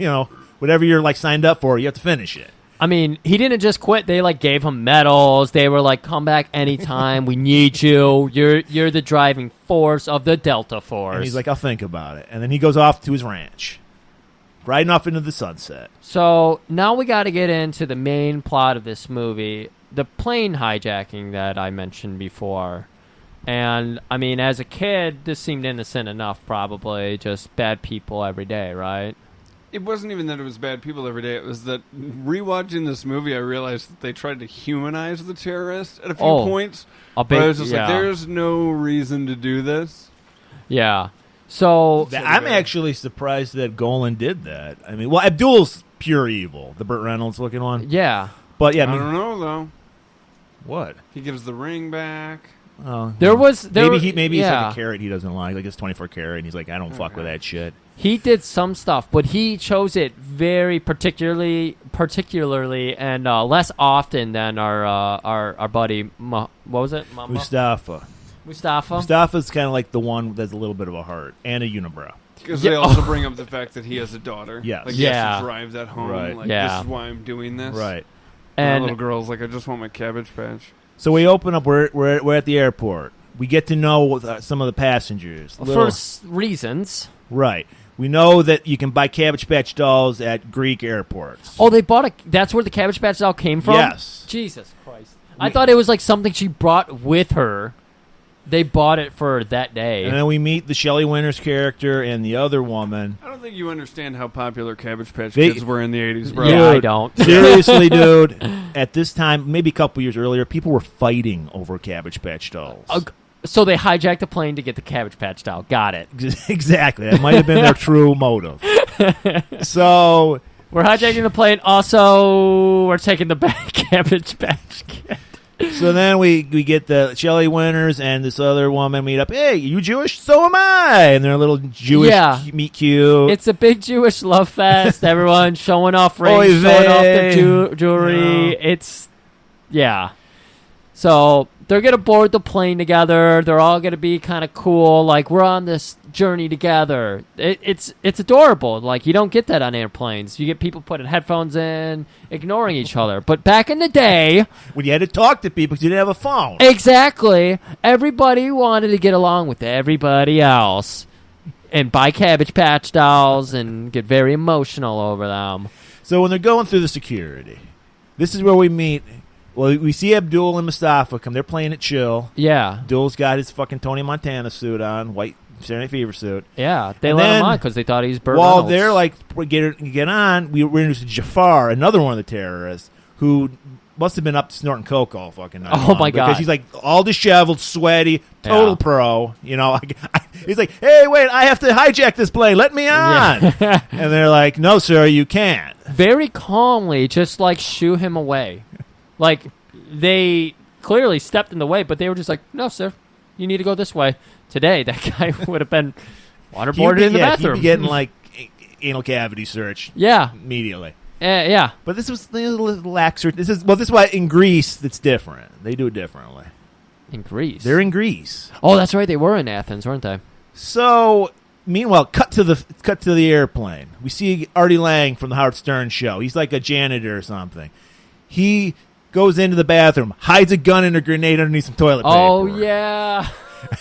whatever you're like signed up for, you have to finish it. I mean, he didn't just quit. They like gave him medals. They were like, "Come back anytime. We need you. You're the driving force of the Delta Force." And he's like, "I'll think about it." And then he goes off to his ranch, riding off into the sunset. So now we got to get into the main plot of this movie, the plane hijacking that I mentioned before. And, I mean, as a kid, this seemed innocent enough, probably. Just bad people every day, right? It wasn't even that it was bad people every day. It was that rewatching this movie, I realized that they tried to humanize the terrorists at a few points. A But I big, was just like, there's no reason to do this. Yeah. So I'm actually surprised that Golan did that. I mean, well, Abdul's pure evil, the Burt Reynolds looking one. yeah. But yeah, I don't know, though. what? He gives the ring back. Oh, Maybe he's yeah. like a carrot he doesn't like it's 24 karat. And he's like, "I don't fuck with that shit." He did some stuff, but he chose it very particularly, and less often than our buddy. What was it? Mustafa. Mustafa. Mustafa's kind of like the one that's a little bit of a heart and a unibrow. Because they also bring up the fact that he has a daughter. Yes. Like, he has Yeah. to drive that home. Right. Like, Yeah. this is why I'm doing this. Right. And the And little girl's like, I just want my Cabbage Patch. So we open up. We're at the airport. We get to know some of the passengers. reasons. Right. We know that you can buy Cabbage Patch dolls at Greek airports. Oh, they bought that's where the Cabbage Patch doll came from? Yes. Jesus Christ. I thought it was like something she brought with her. They bought it for that day. And then we meet the Shelley Winters character and the other woman. I don't think you understand how popular Cabbage Patch They- Kids were in the 80s, bro. Yeah, I Dude, don't. Seriously, dude. At this time, maybe a couple years earlier, people were fighting over Cabbage Patch dolls. So they hijacked the plane to get the Cabbage Patch doll. Got it. Exactly. That might have been their true motive. So We're hijacking the plane. Also, we're taking the back Cabbage Patch Kid. So then we get the Shelley Winters and this other woman meet up. Hey, you Jewish? So am I. And they're a little Jewish meet cute. It's a big Jewish love fest. Everyone showing off rings, Oy showing off vey. their jewelry. No. It's, yeah. So they're going to board the plane together. They're all going to be kind of cool. Like, we're on this journey together. It's adorable. Like, you don't get that on airplanes. You get people putting headphones in, ignoring each other. But back in the day, when you had to talk to people because you didn't have a phone. exactly, everybody wanted to get along with everybody else and buy Cabbage Patch dolls and get very emotional over them. So when they're going through the security, this is where we meet. Well, we see Abdul and Mustafa come. They're playing it chill. Yeah. Abdul's got his fucking Tony Montana suit on, white Saturday Night Fever suit. Yeah, they And let him then, on because they thought he was Burt While Reynolds. they're like, get on, we're introduced to Jafar, another one of the terrorists, who must have been up snorting coke all fucking night. Oh, long, my God. Because he's like all disheveled, sweaty, total Yeah. pro. You know, he's like, hey, wait, I have to hijack this plane. Let me on. Yeah. And they're like, no, sir, you can't. very calmly just like shoo him away. Like, they clearly stepped in the way, but they were just like, no, sir, you need to go this way. Today, that guy would have been waterboarded in the bathroom. He'd be getting like anal cavity search. Yeah. Immediately. Yeah. But this was a little laxer. This is why in Greece it's different. They do it differently. In Greece. They're in Greece. Oh, that's right. They were in Athens, weren't they? So, meanwhile, cut to the airplane. We see Artie Lang from the Howard Stern show. He's like a janitor or something. He goes into the bathroom, hides a gun and a grenade underneath some toilet paper. Oh, yeah.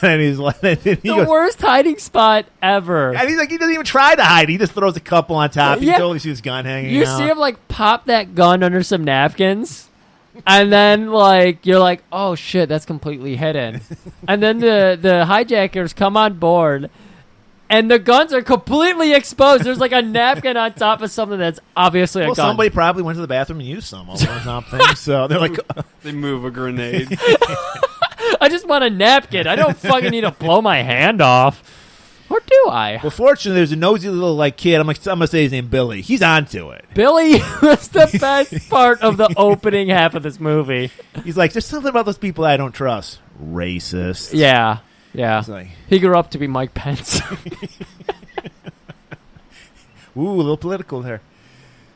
And he's like, The worst hiding spot ever. And he's like, he doesn't even try to hide. He just throws a couple on top. You Yeah. totally see his gun hanging You out. see him like pop that gun under some napkins, and then like you're like, oh shit, that's completely hidden. And then the hijackers come on board, and the guns are completely exposed. There's like a napkin on top of something that's obviously a Well, gun. somebody probably went to the bathroom and used some of them or something. So they're like, They move a grenade. I just want a napkin. I don't fucking need to blow my hand off. Or do I? well, fortunately, there's a nosy little like kid. I'm gonna say his name Billy. He's onto it. Billy was the best part of the opening half of this movie. He's like, there's something about those people I don't trust. Racist. Yeah. Yeah. It's like, He grew up to be Mike Pence. ooh, a little political there.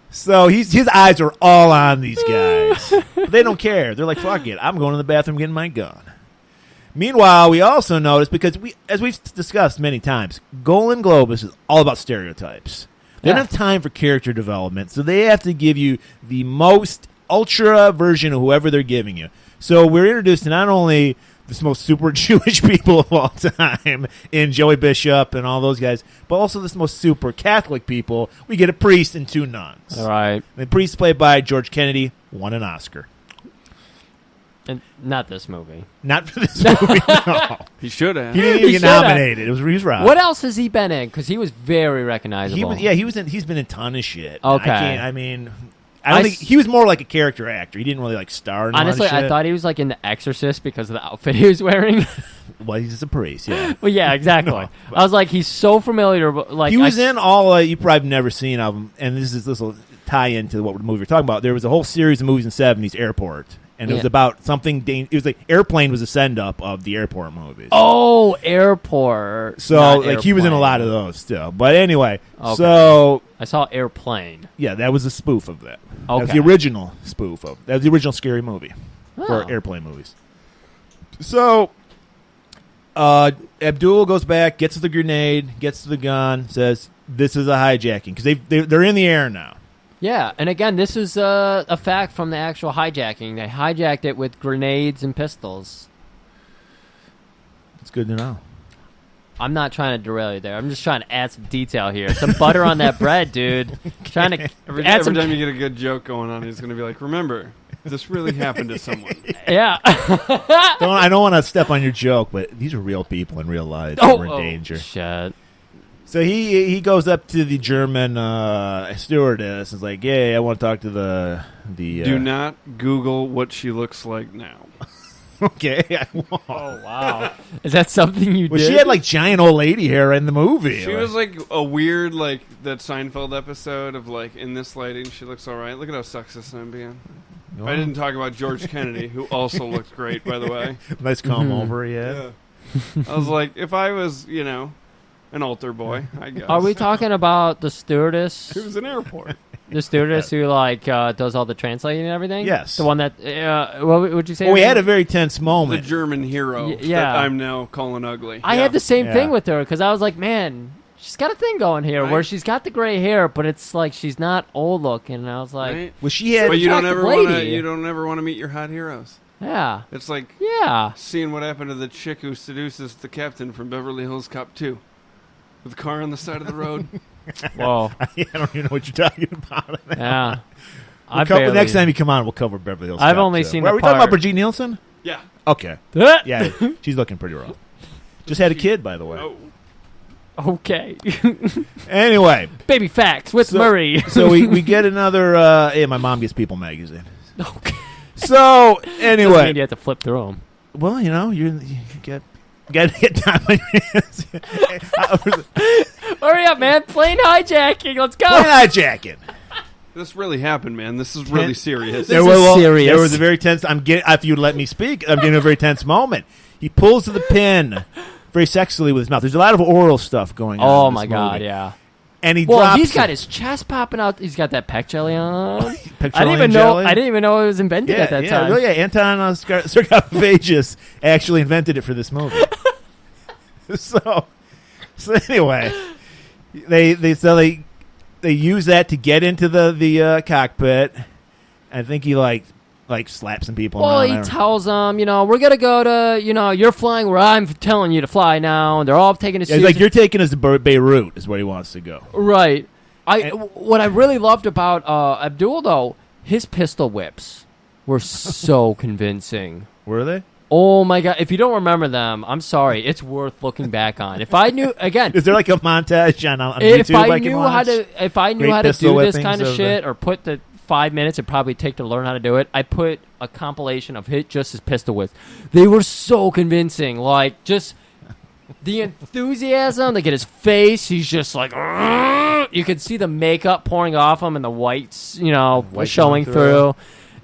So his eyes are all on these guys. But they don't care. They're like, fuck it. I'm going to the bathroom getting my gun. Meanwhile, we also notice, because as we've discussed many times, Golan-globus is all about stereotypes. They don't have time for character development, so they have to give you the most ultra version of whoever they're giving you. So we're introduced to not only the most super Jewish people of all time in Joey Bishop and all those guys, but also the most super Catholic people. We get a priest and two nuns. All right. The priest, played by George Kennedy, won an Oscar. And not this movie. Not for this movie, no. He should have. He didn't even He get should have. nominated. He was robbed. What else has he been in? Because he was very recognizable. He's been in a ton of shit. Okay. I don't think he was more like a character actor. He didn't really like star in Honestly, a lot of I shit. thought he was like in The Exorcist because of the outfit he was wearing. Well, he's just a priest, yeah. Well, yeah, exactly. No, I was like, he's so familiar. But like He was in all you probably never seen of him, and this will tie into what movie we're talking about. There was a whole series of movies in the 70s, Airport, and it was about something. It was like Airplane was a send up of the Airport movies. Oh, Airport. So not like he was in a Airplane. lot of those still. But anyway, Okay. so I saw Airplane. yeah, that was a spoof of that. That was Okay. the original spoof of. That was the original scary movie for Oh. Airplane movies. So Abdul goes back, gets the grenade, gets the gun, says, this is a hijacking. Because they're in the air now. Yeah, and again, this is a fact from the actual hijacking. They hijacked it with grenades and pistols. It's good to know. I'm not trying to derail you there. I'm just trying to add some detail here. Some butter on that bread, dude. Trying to Every add some. time you get a good joke going on, he's going to be like, remember, this really happened to someone. Yeah. I don't want to step on your joke, but these are real people in real life. We're in danger. Shit. So he goes up to the German stewardess and is like, "Yeah, I want to talk to the." Do not Google what she looks like now. Okay. I won't. Oh wow. Is that something you Well, did? she had like giant old lady hair in the movie. She was like a weird, like that Seinfeld episode of like, in this lighting, she looks all right. Look at how sexist I'm being. Oh. I didn't talk about George Kennedy, who also looked great, by the way. Nice comb over, yeah. I was like, if I was, an altar boy, I guess. Are we talking about the stewardess? It was an airport. The stewardess who does all the translating and everything? Yes. The one that what would you say? Well, we had a very tense moment. The German hero that I'm now calling ugly. I had the same Yeah. thing with her because I was like, man, she's got a thing going here Right. where she's got the gray hair, but it's like she's not old looking. And I was like, Right? Well, she had. But you don't attractive ever want to. lady. You don't ever want to meet your hot heroes. yeah, It's like yeah. seeing what happened to the chick who seduces the captain from Beverly Hills Cop 2 with the car on the side of the road. Whoa, I don't even know what you're talking about. yeah. Next time you come on, we'll cover Beverly Hills. I've Cop, only too. seen Are the we talking about part. Brigitte Nielsen? Yeah. Okay. Yeah, she's looking pretty rough. Just had a kid, by the way. Oh. Okay. Anyway, Baby facts with Murray. so we get another. My mom gets People magazine. Okay. So Doesn't anyway, mean you have to flip through them. well, you get time on your hands. Hurry up, man! Plane hijacking. Let's go. Plane hijacking. This really happened, man. This is really serious. This is serious. There was a very tense. If you let me speak, I'm getting a very tense moment. He pulls to the pin very sexily with his mouth. There's a lot of oral stuff going on. Oh in this my god, movie. yeah. And he Well, drops. he's got his chest popping out. He's got that pec jelly on. I Petroleum didn't even know. jelly. I didn't even know it was invented at that time. Well, yeah, Anton Sarcophagus actually invented it for this movie. so anyway, they use that to get into the cockpit. I think he like slaps some people. Well, around. he tells them, we're gonna go to, you're flying where I'm telling you to fly now, and they're all taking it Yeah, he's seriously. like, you're taking us to Beirut is where he wants to go. Right. What I really loved about Abdul though, his pistol whips were so convincing. Were they? Oh my god! If you don't remember them, I'm sorry. It's worth looking back on. If I knew again, Is there like a montage on if YouTube I can knew watch? if I knew Great how to pistol do this whippings kind of of shit, or put the 5 minutes it'd probably take to learn how to do it, I put a compilation of just his pistol whips. They were so convincing. Like just the enthusiasm. They get his face. He's just like, "Argh!" You could see the makeup pouring off him and the whites, White showing showing through.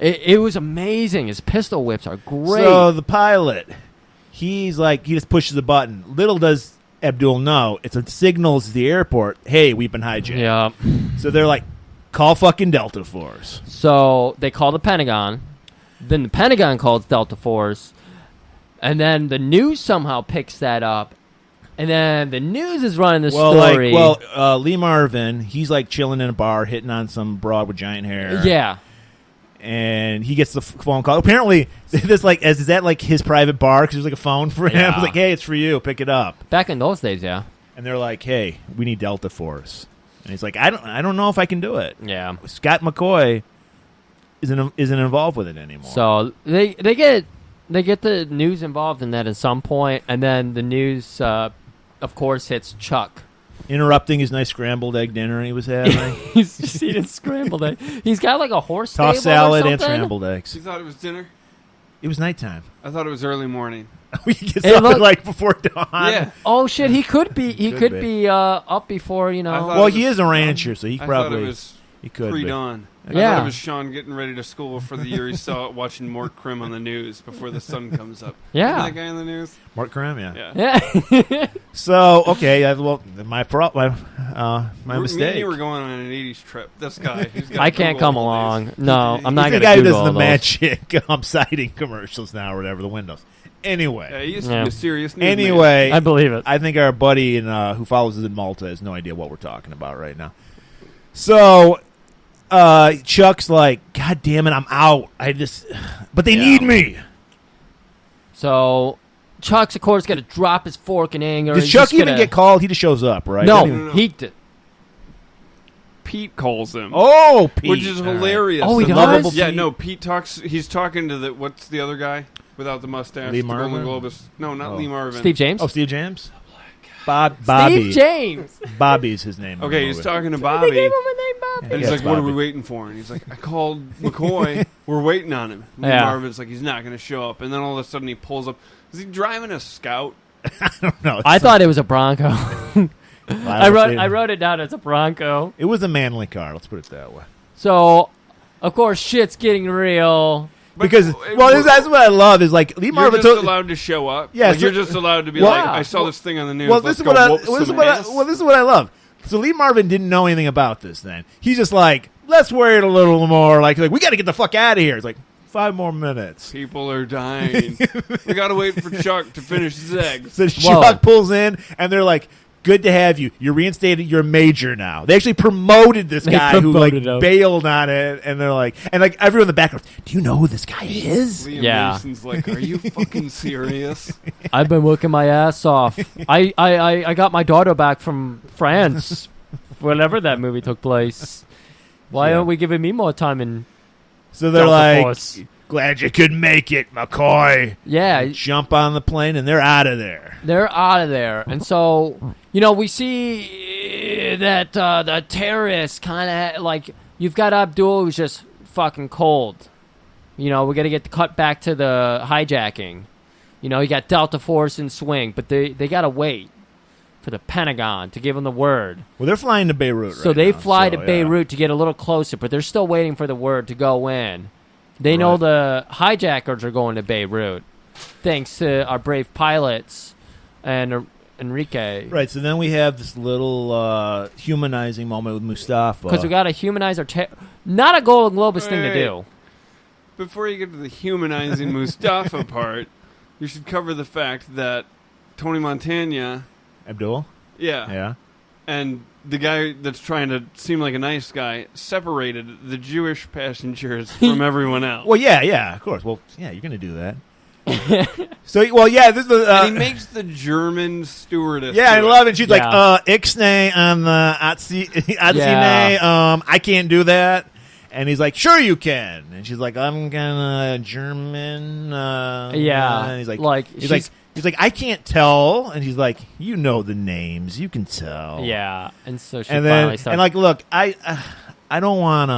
It was amazing. His pistol whips are great. So the pilot, he just pushes the button. Little does Abdul know, it signals to the airport, hey, we've been hijacked. Yeah. So they're like, call fucking Delta Force. So they call the Pentagon. Then the Pentagon calls Delta Force. And then the news somehow picks that up. And then the news is running the story. Lee Marvin, he's like chilling in a bar, hitting on some broad with giant hair. Yeah. And he gets the phone call. Apparently, is that like his private bar? Because there's like a phone for him. Yeah. It's like, hey, it's for you. Pick it up. Back in those days, yeah. And they're like, hey, we need Delta Force. And he's like, I don't know if I can do it. Yeah. Scott McCoy isn't involved with it anymore. So they get the news involved in that at some point, and then the news, of course, hits Chuck. Interrupting his nice scrambled egg dinner he was having. He's eating scrambled egg. He's got like a horse stable Tossed salad or and something. scrambled eggs. You thought it was dinner? It was nighttime. I thought it was early morning. We get Hey, something look. like before dawn. Yeah. Oh shit! He could be. He Could could be. be up before I thought Well, it he was- is a rancher, so he I thought probably it was he could be. pre-dawn. I Yeah. thought it was Sean getting ready to school for the year he saw it watching Mort Krim on the news before the sun comes up. Yeah. Remember that guy on the news? Mark Graham, yeah. Yeah. So okay, my Me and mistake. you were going on an 80s trip. This guy. He's got I can't Google come all along. these. No, I'm not He's the going guy to who do does all the those. magic siding commercials now or whatever, the windows. Anyway. He used to be a serious newsman. Anyway. I believe it. I think our buddy who follows us in Malta has no idea what we're talking about right now. So, Chuck's like, God damn it, I'm out. But they need me. So, Chuck's, of course, going to drop his fork in anger. Does Chuck even get called? He just shows up, right? No. He did. Pete calls him. Oh, Pete. Which is hilarious. Oh, he The does? lovable Yeah, no, Pete talks. He's talking to what's the other guy without the mustache? Lee the Marvin? golan-globus. No, not Lee Marvin. Steve James? Oh, Steve James? Bobby. Steve James. Bobby's his name. Okay, he's talking to They Bobby. gave him a name, Bob. And he's like, Yes, what are Bobby. we waiting for? And he's like, I called McCoy. We're waiting on him. And Yeah. Marvin's like, he's not going to show up. And then all of a sudden he pulls up. Is he driving a Scout? I don't know. I thought it was a Bronco. I don't see- wrote it down as a Bronco. It was a manly car. Let's put it that way. So, of course, shit's getting real. Because, But- that's what I love is like Lee You're Marvin just told. allowed to show up. Yeah, Like, so- you're just allowed to be Well, like, I saw this thing on the news. Well, Let's this is go what I. whoop Well, this is some what I. ass. Well, this is what I love. So Lee Marvin didn't know anything about this. Then he's just like, let's wait a little more. Like we got to get the fuck out of here. It's like 5 more minutes. People are dying. We got to wait for Chuck to finish his eggs. So Chuck pulls in, and they're like, "Good to have you. You're reinstated. You're a major now." They actually promoted this guy who like promoted him. bailed on it, and they're like, everyone in the background, "Do you know who this guy is?" Liam Yeah. Neeson's like, are you fucking serious? I've been working my ass off. I got my daughter back from France, whenever that movie took place. Why aren't we giving me more time in So they're Delta like, Force? "Glad you could make it, McCoy." Yeah, Jump on the plane, and they're out of there. they're out of there. And so, we see that the terrorists kind of, like, you've got Abdul who's just fucking cold. We got to get cut back to the hijacking. You got Delta Force in swing, but they got to wait for the Pentagon to give them the word. Well, they're flying to Beirut So right they now, fly to yeah. Beirut to get a little closer, but they're still waiting for the word to go in. They know Right. the hijackers are going to Beirut, thanks to our brave pilots and Enrique. Right, so then we have this little humanizing moment with Mustafa. Because we got to humanize our not a golan-globus thing to Wait. do. Before you get to the humanizing Mustafa part, you should cover the fact that Tony Montana, Abdul? yeah, and the guy that's trying to seem like a nice guy separated the Jewish passengers from everyone else. Well, yeah, of course. Well, yeah, you're going to do that. So, well, yeah, this is the... and he makes the German stewardess. yeah, I do it. love it. She's Yeah. like, Ixnay on the Atsine, I can't do that. And he's like, sure you can. And she's like, I'm gonna German. Yeah, And he's like, like, he's like, I can't tell. And he's like, you know the names, you can tell. Yeah, and so she And finally then, starts. and like, look, I don't want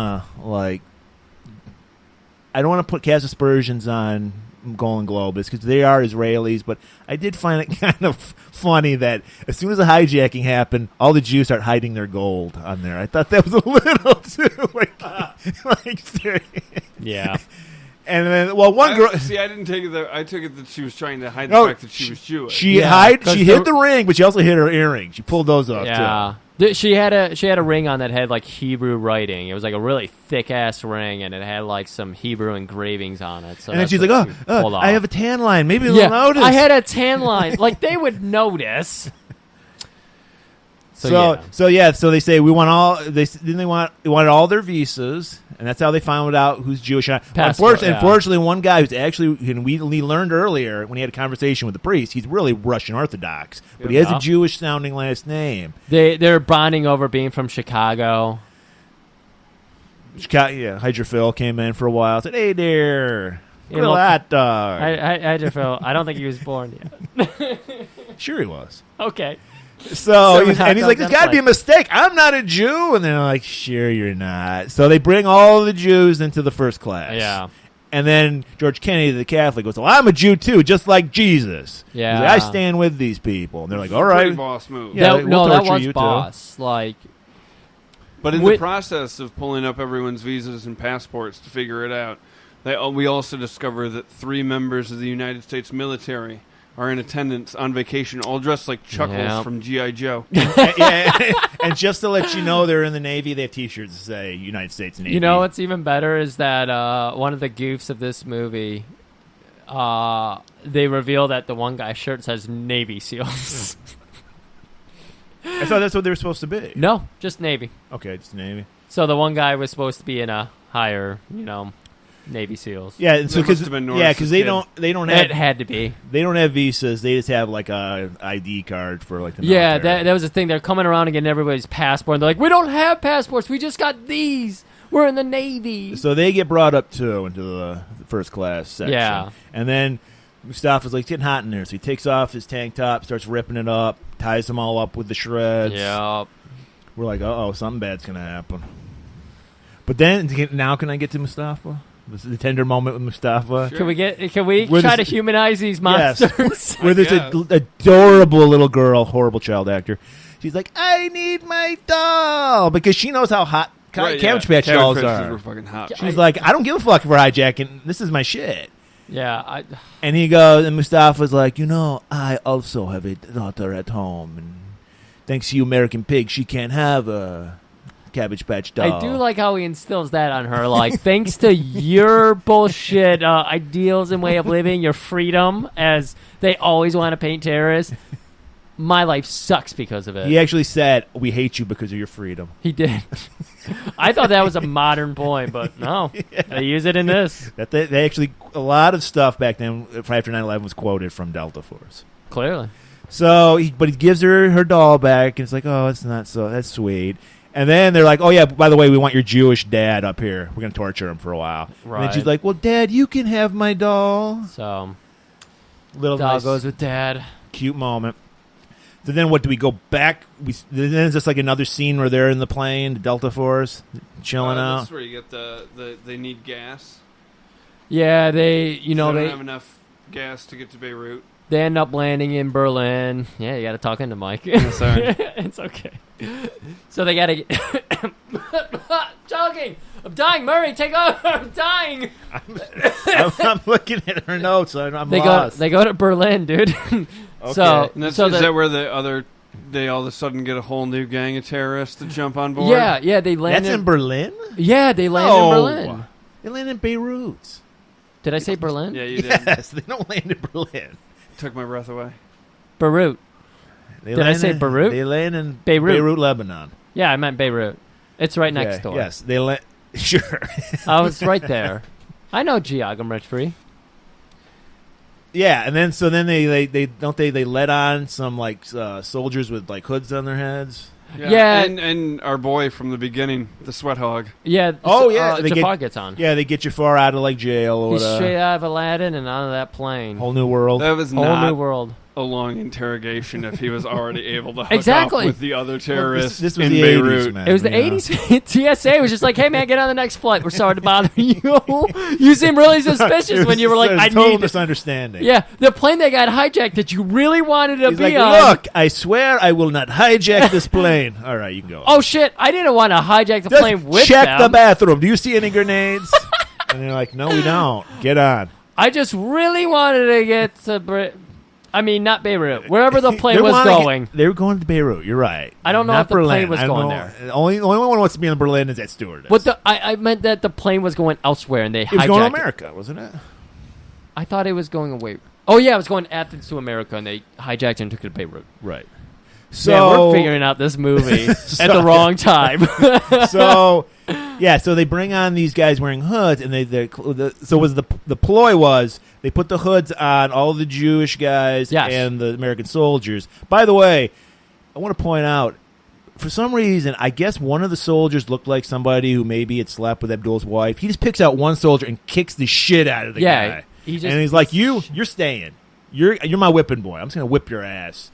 to put cast aspersions on golan-globus because they are Israelis, but I did find it kind of funny that as soon as the hijacking happened, all the Jews start hiding their gold on there. I thought that was a little too like serious. yeah. And then, well, one girl. See, I didn't take it that. I took it that she was trying to hide No, the fact that she was Jewish. She Yeah, she 'cause hid the ring, but she also hid her earring. She pulled those off Yeah. She had a ring on that had like Hebrew writing. It was like a really thick ass ring, and it had like some Hebrew engravings on it. So too. And then that's she's what like, she "Oh, pulled I off. have a tan line. Maybe they'll yeah, notice." I had a tan line. Like they would notice. So they say we want all. They wanted all their visas, and that's how they found out who's Jewish. Passport, yeah. Unfortunately, one guy who's actually, and we learned earlier when he had a conversation with the priest, he's really Russian Orthodox, but he has Yeah. a Jewish sounding last name. They're bonding over being from Chicago. Hydra Phil came in for a while. Said, "Hey there, Yeah, grill well, hot dog." I just feel I don't think he was born yet. Sure, he was. Okay. So Seven hot he's like, dogs "There's on got to be a plate." mistake. I'm not a Jew." And they're like, "Sure, you're not." So they bring all the Jews into the first class. Yeah. And then George Kennedy, the Catholic, goes, "Well, I'm a Jew too, just like Jesus." Yeah. He's like, I stand with these people. And they're like, "All Pretty right." boss move. Yeah, that, we'll no, that torture was you, too. boss. Like, But in Wait- the process of pulling up everyone's visas and passports to figure it out, we also discover that 3 members of the United States military are in attendance on vacation, all dressed like Chuckles Yeah. from G.I. Joe. And just to let you know, they're in the Navy. They have T-shirts that say United States Navy. you know what's even better is that one of the goofs of this movie, they reveal that the one guy's shirt says Navy SEALs. I thought that's what they were supposed to be. No, just Navy. Okay, just Navy. So the one guy was supposed to be in a higher, Navy SEALs. Yeah, and so That must have been Norris's because they kid. don't It have had to be. they don't have visas. They just have like a ID card for like the Yeah, military. that was the thing. They're coming around and getting everybody's passport. And they're like, we don't have passports. We just got these. We're in the Navy. So they get brought up too into the first class section. Yeah. And then Mustafa's like, it's getting hot in there. So he takes off his tank top, starts ripping it up, ties them all up with the shreds. Yeah. We're like, uh-oh, something bad's going to happen. But then, now can I get to Mustafa? This is the tender moment with Mustafa. Sure. Can we Where try this- to humanize these Yes. monsters? Where there's guess. an adorable little girl, horrible child actor. She's like, I need my doll. Because she knows how hot Cabbage Patch dolls Patches are. were fucking hot. She's like, I don't give a fuck if we're hijacking. This is my shit. Yeah. And he goes, and Mustafa's like, I also have a daughter at home. And thanks to you, American pig, she can't have a Cabbage Patch doll. I do like how he instills that on her. Like, thanks to your bullshit ideals and way of living, your freedom, as they always want to paint terrorists, my life sucks because of it. He actually said, we hate you because of your freedom. He did. I thought that was a modern point, but no. They use it in this. That they actually, a lot of stuff back then, after 9/11, was quoted from Delta Force. Clearly. So, but he gives her doll back, and it's like, oh, it's not so, that's sweet. And then they're like, oh, yeah, by the way, we want your Jewish dad up here. We're going to torture him for a while. And then Right. she's like, well, Dad, you can have my doll. So, Little doll nice, goes with dad. cute moment. So then what, do we go back? Then it's just like another scene where they're in the plane, the Delta Force, chilling out. That's where you get they need gas. Yeah, they They don't have enough gas to get to Beirut. They end up landing in Berlin. Yeah, you got to talk into Mike. Sorry. It's okay. So they got to get... Joking! I'm dying, Murray, take over! I'm dying! I'm looking at her notes. I'm They lost. go to Berlin, dude. So, And that's, so is the- that where they all of a sudden get a whole new gang of terrorists to jump on board? yeah, they land That's in Berlin? Yeah, they land No. in Berlin. They land in Beirut. Did I say Berlin? Yeah, you did. Yes, they don't land in Berlin. Took my breath away. Beirut. They Did I land say in- Beirut? They land in Beirut. Lebanon. Yeah, I meant Beirut. It's right next Okay, door. Yes, they land. Sure. I was right there. I know geometry. Yeah, and then they let on some like soldiers with like hoods on their heads. Yeah. And our boy from the beginning, the sweat hog. Yeah. Oh, yeah, they Jafar gets on. Yeah, they get Jafar out of like jail or He's whatever. straight out of Aladdin and out of that plane. Whole new world. That was Whole not new world. a long interrogation if he was already able to hook Exactly. up with the other terrorists this was in the Beirut. 80s, man. It was the Yeah. 80s. TSA was just like, hey, man, get on the next flight. We're sorry to bother you. You seem really suspicious when you were like, It was I a total need... misunderstanding. Yeah, the plane that got hijacked that you really wanted to He's be like, on. look, I swear I will not hijack this plane. All right, you can go. Oh, shit, I didn't want to hijack the Just plane with check them. the bathroom. Do you see any grenades? And they're like, no, we don't. Get on. I just really wanted to get to... not Beirut. Wherever the plane They was wanna going. they were going to Beirut. You're right. I don't know Not if the Berlin. plane was I don't going know. there. The only one who wants to be in Berlin is that stewardess. But I meant that the plane was going elsewhere and they hijacked it was going to it. America, wasn't it? I thought it was going away. Oh, yeah, it was going Athens to America and they hijacked it and took it to Beirut. Right. So So we're figuring out this movie at the wrong time. so yeah, so they bring on these guys wearing hoods, and the ploy was they put the hoods on all the Jewish guys Yes. and the American soldiers. By the way, I want to point out, for some reason, I guess one of the soldiers looked like somebody who maybe had slept with Abdul's wife. He just picks out one soldier and kicks the shit out of the Yeah, guy. he just- and he's like, you're staying. You're my whipping boy. I'm just gonna whip your ass.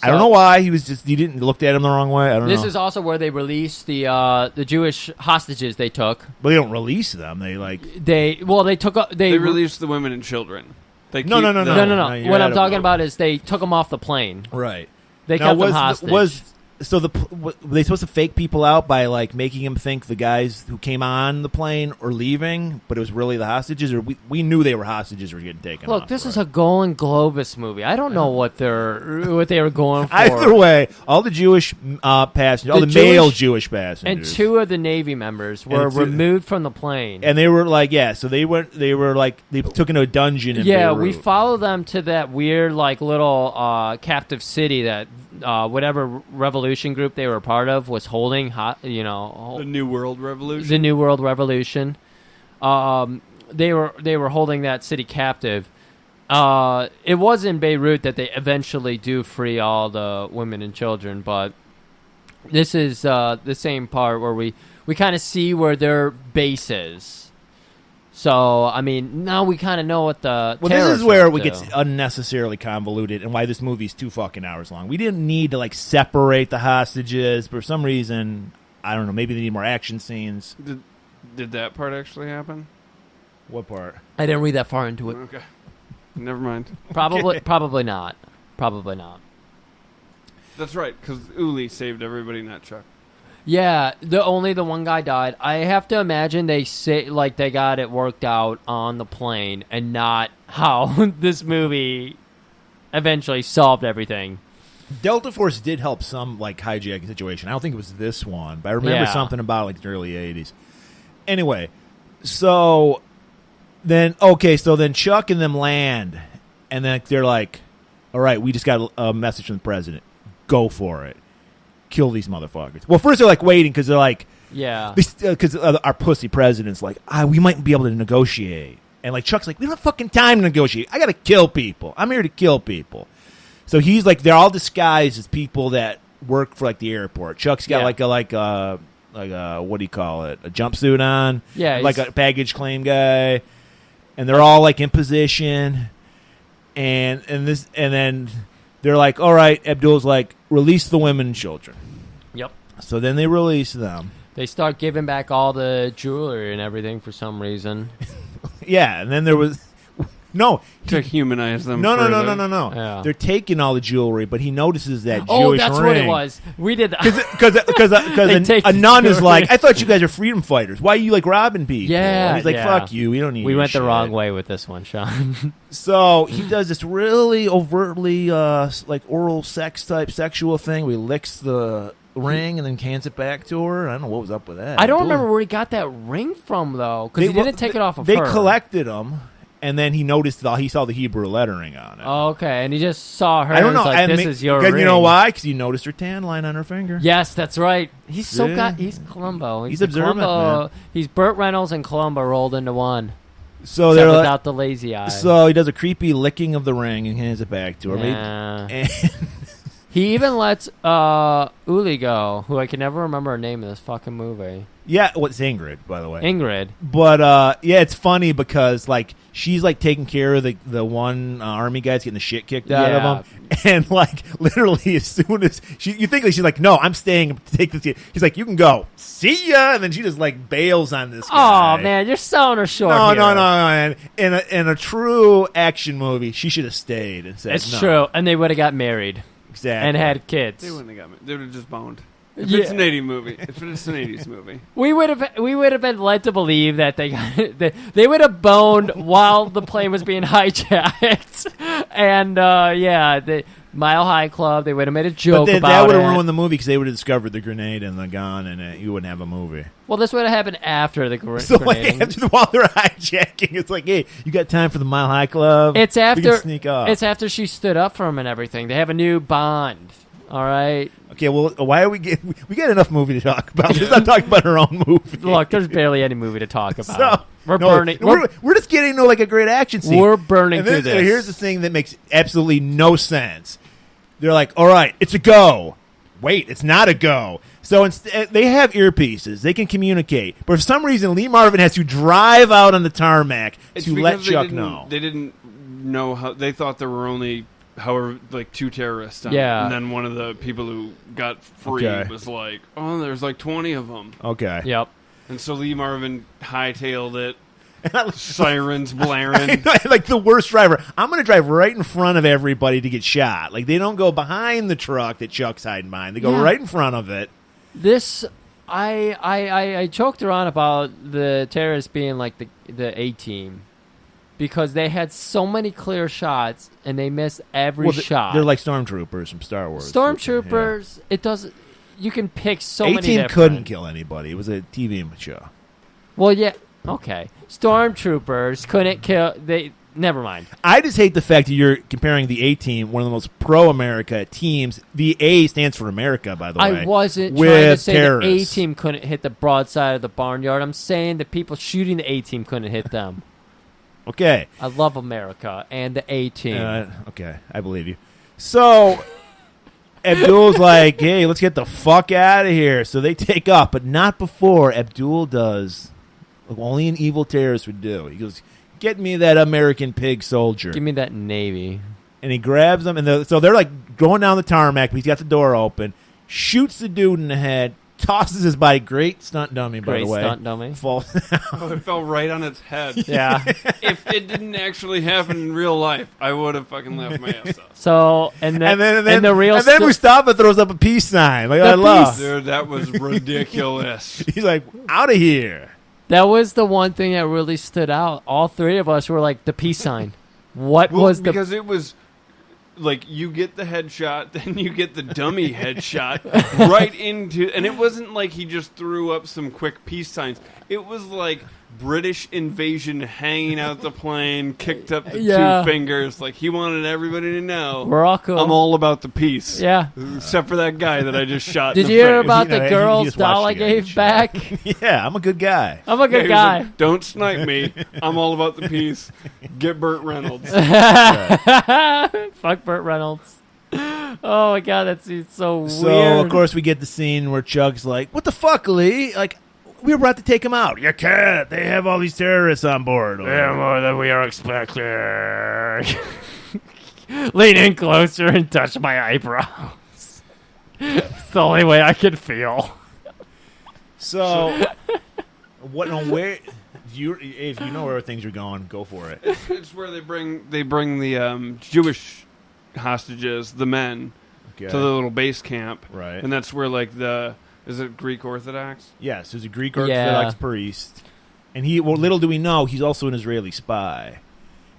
I don't know why he didn't look at him the wrong way. I don't know. This is also where they released the Jewish hostages they took. But they don't release them. They like They took They released the women and children. They No, keep no. the- No. you're What out I'm of talking order. about is they took them off the plane. right. They Now, kept them hostage. So were they supposed to fake people out by like making him think the guys who came on the plane are leaving, but it was really the hostages, or we knew they were hostages were getting taken off? Look, this is a golan-globus movie. I don't know what they were going for. Either way, all the Jewish passengers, all the male Jewish passengers, and 2 of the Navy members were removed from the plane. And they were like, so they were like they took into a dungeon in Beirut. We follow them to that weird like little captive city that whatever revolution group they were a part of was holding. The New World Revolution. The New World Revolution. They were holding that city captive. It was in Beirut that they eventually do free all the women and children, but this is the same part where we kind of see where their base is. So, I mean, now we kind of know what the this is where it gets unnecessarily convoluted and why this movie's 2 fucking hours long. We didn't need to, like, separate the hostages. For some reason, I don't know, maybe they need more action scenes. Did that part actually happen? What part? I didn't read that far into it. Okay. Never mind. Probably not. Probably not. That's right, because Uli saved everybody, not Chuck. Yeah, only the one guy died. I have to imagine they got it worked out on the plane and not how this movie eventually solved everything. Delta Force did help some like hijacking situation. I don't think it was this one, but I remember something about like the early 80s. Anyway, so then Chuck and them land, and then they're like, all right, we just got a message from the president. Go for it. Kill these motherfuckers. Well, first they're like waiting because they're like, because our pussy president's like, we might be able to negotiate, and like Chuck's like, we don't have fucking time to negotiate. I gotta kill people. I'm here to kill people. So he's like, they're all disguised as people that work for like the airport. Chuck's got like a what do you call it? A jumpsuit on. Yeah, like a baggage claim guy, and they're all like in position, and then they're like, all right, Abdul's like, release the women and children. Yep. So then they release them. They start giving back all the jewelry and everything for some reason. Yeah, and then there was to humanize them. No. Yeah. They're taking all the jewelry, but he notices that Jewish ring. Oh, that's what it was. We did that because a nun is like, I thought you guys are freedom fighters. Why are you like robbing people? Yeah, and he's like, fuck you. We don't need. We went shit. the wrong way with this one, Sean. So he does this really overtly like oral sex type sexual thing. He licks the ring and then hands it back to her. I don't know what was up with that. I don't remember where he got that ring from though, because he didn't take it off of her. They collected them. And then he noticed he saw the Hebrew lettering on it. Oh, okay, and he just saw her. I don't know. Like, this is your ring. You know why? Because he noticed her tan line on her finger. Yes, that's right. He's he's Columbo. He's observant, man. He's Burt Reynolds and Columbo rolled into one. So they're without the lazy eye. So he does a creepy licking of the ring and hands it back to her. Yeah. He even lets Uli go, who I can never remember her name in this fucking movie. Yeah, it's Ingrid, by the way. Ingrid. But, it's funny because, like, she's, like, taking care of the one army guy's getting the shit kicked out of him. And, like, literally as soon as you think, like, she's like, no, I'm staying to take this. He's like, you can go. See ya! And then she just, like, bails on this guy. Oh, man, you're selling her short here. No. And in a true action movie, she should have stayed and said It's no. true. And they would have got married. Exactly. And had kids. They wouldn't have got married. They would have just boned. If it's an 80s movie. If it's an 80s movie. We would have been led to believe that they would have boned while the plane was being hijacked. And the Mile High Club, they would have made a joke about it. That would have ruined the movie because they would have discovered the grenade and the gun, and you wouldn't have a movie. Well, this would have happened after the grenade. So while they're hijacking, it's like, hey, you got time for the Mile High Club? It's after we can sneak off. It's after she stood up for him and everything. They have a new bond. All right. Okay, well, why are we got enough movie to talk about? Let's not talk about her own movie. Look, there's barely any movie to talk about. So, we're just getting like a great action scene. We're burning through this. Here's the thing that makes absolutely no sense. They're like, all right, it's a go. Wait, it's not a go. So they have earpieces. They can communicate. But for some reason, Lee Marvin has to drive out on the tarmac to let Chuck know. They didn't know how. They thought there were only, however, like 2 terrorists on it. Yeah. And then one of the people who got free was like, oh, there's like 20 of them. Okay. Yep. And so Lee Marvin hightailed it. Sirens blaring. Like the worst driver. I'm going to drive right in front of everybody to get shot. Like they don't go behind the truck that Chuck's hiding behind. They go right in front of it. This, I joked around about the terrorists being like the A-team because they had so many clear shots and they missed every shot. They're like stormtroopers from Star Wars. Stormtroopers, it doesn't. You can pick so many A-team different. couldn't kill anybody. It was a TV show. Well, yeah, okay. Stormtroopers couldn't kill. They never mind. I just hate the fact that you're comparing the A-team, one of the most pro-America teams. The A stands for America, by the way. I wasn't with trying to say terrorists. the A-team couldn't hit the broadside of the barnyard. I'm saying the people shooting the A-team couldn't hit them. Okay. I love America and the A-team. Okay, I believe you. So Abdul's like, hey, let's get the fuck out of here. So they take off, but not before Abdul does what only an evil terrorist would do. He goes, get me that American pig soldier. Give me that Navy. And he grabs them, and so they're like going down the tarmac, but he's got the door open, shoots the dude in the head, tosses his body. Great stunt dummy, by the way. Great stunt dummy. Falls Oh, it fell right on its head. Yeah. If it didn't actually happen in real life, I would have fucking laughed my ass off. So and then the real and then Mustafa throws up a peace sign. Like I love, Dude, that was ridiculous. he's like, out of here. that was the one thing that really stood out. All three of us were like the peace sign. What was the? Because it was like you get the headshot, then you get the dummy headshot right into, and it wasn't like he just threw up some quick peace signs. It was like British invasion hanging out the plane, kicked up the two fingers. Like he wanted everybody to know We're all cool. I'm all about the peace. Yeah. Except for that guy that I just shot. Did in you the hear face. about You know, the he girl's just doll I watched you get gave shot. back? Yeah, I'm a good guy. I'm a Yeah, good he was guy. like, don't snipe me. I'm all about the peace. Get Burt Reynolds. Fuck Burt Reynolds. Oh my god, that's so weird. So of course we get the scene where Chuck's like, "What the fuck, Lee? Like, we were about to take him out. You can't. They have all these terrorists on board." more than we are expecting. Lean in closer and touch my eyebrows. It's the only way I can feel. So, what? No, where? If you know where things are going, go for it. It's where they bring the Jewish hostages, the men, Okay. to the little base camp. Right. And that's where like is it Greek Orthodox? Yes, there's a Greek Orthodox priest, and little do we know, he's also an Israeli spy,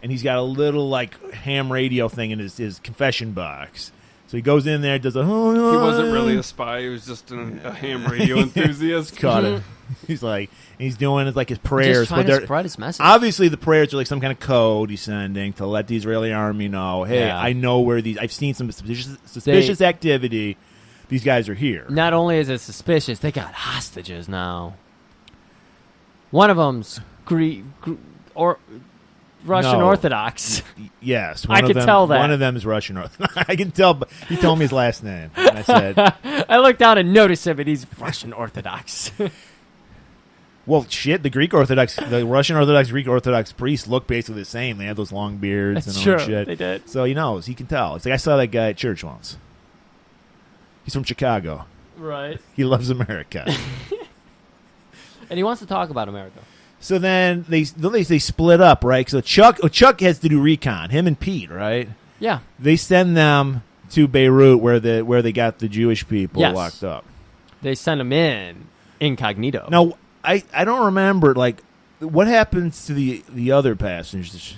and he's got a little like ham radio thing in his confession box. So he goes in there, does a. He wasn't really a spy. He was just a ham radio enthusiast. Caught it. He's like, and he's doing it like his prayers, Just trying but to they're spread his message. obviously the prayers are like some kind of code he's sending to let the Israeli army know, hey, Yeah. I know where I've seen some suspicious activity. These guys are here. Not only is it suspicious, they got hostages now. One of them's Russian No. Orthodox. Yes, I could tell that. one of them is Russian Orthodox. I can tell, but he told me his last name, and I said, I looked down and noticed him, and he's Russian Orthodox. "Well, shit, the Greek Orthodox, the Russian Orthodox, Greek Orthodox priests look basically the same. They have those long beards That's and all that true, shit. they did. So he knows. He can tell. It's like I saw that guy at church once. He's from Chicago. Right. He loves America." And he wants to talk about America. So then they split up, right? So Chuck has to do recon. Him and Pete, right? Yeah. They send them to Beirut where they got the Jewish people Yes. locked up. They send him in incognito. Now I don't remember like what happens to the other passengers.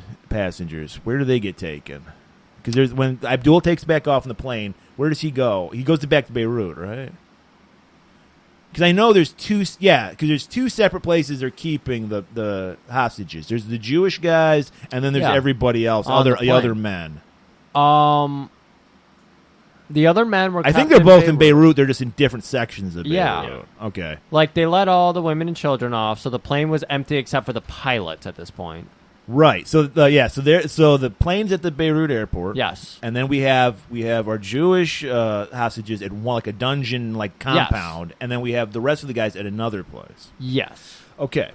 Where do they get taken? Because when Abdul takes back off on the plane, where does he go? He goes back to Beirut, right? Because I know there's two separate places they're keeping the hostages. There's the Jewish guys, and then there's everybody else, On the plane. other men. The other men were. I think kept they're both in Beirut. They're just in different sections of Beirut. Yeah. Okay. Like they let all the women and children off, so the plane was empty except for the pilots at this point. Right. So the plane's at the Beirut airport. Yes. And then we have our Jewish hostages at one like a dungeon like compound, and then we have the rest of the guys at another place. Yes. Okay.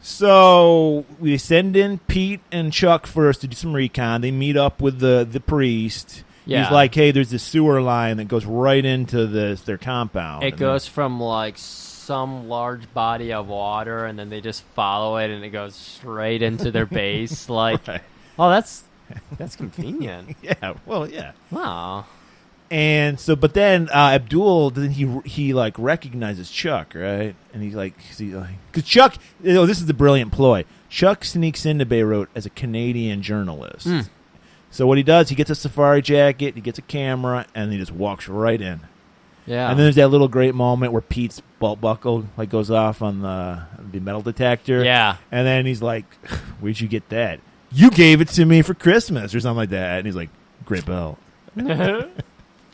So we send in Pete and Chuck first to do some recon. They meet up with the priest. Yeah. He's like, "Hey, there's this sewer line that goes right into their compound." It goes from like some large body of water, and then they just follow it, and it goes straight into their base. Like, Right. oh, that's convenient. Yeah. Well, yeah. Wow. And so, but then Abdul, then he like recognizes Chuck, right? And he's like, because Chuck, this is the brilliant ploy. Chuck sneaks into Beirut as a Canadian journalist. So what he does, he gets a safari jacket, he gets a camera, and he just walks right in. Yeah. And then there's that little great moment where Pete's belt buckle like goes off on the metal detector. Yeah. And then he's like, "Where'd you get that? You gave it to me for Christmas or something like that." And he's like, "Great belt."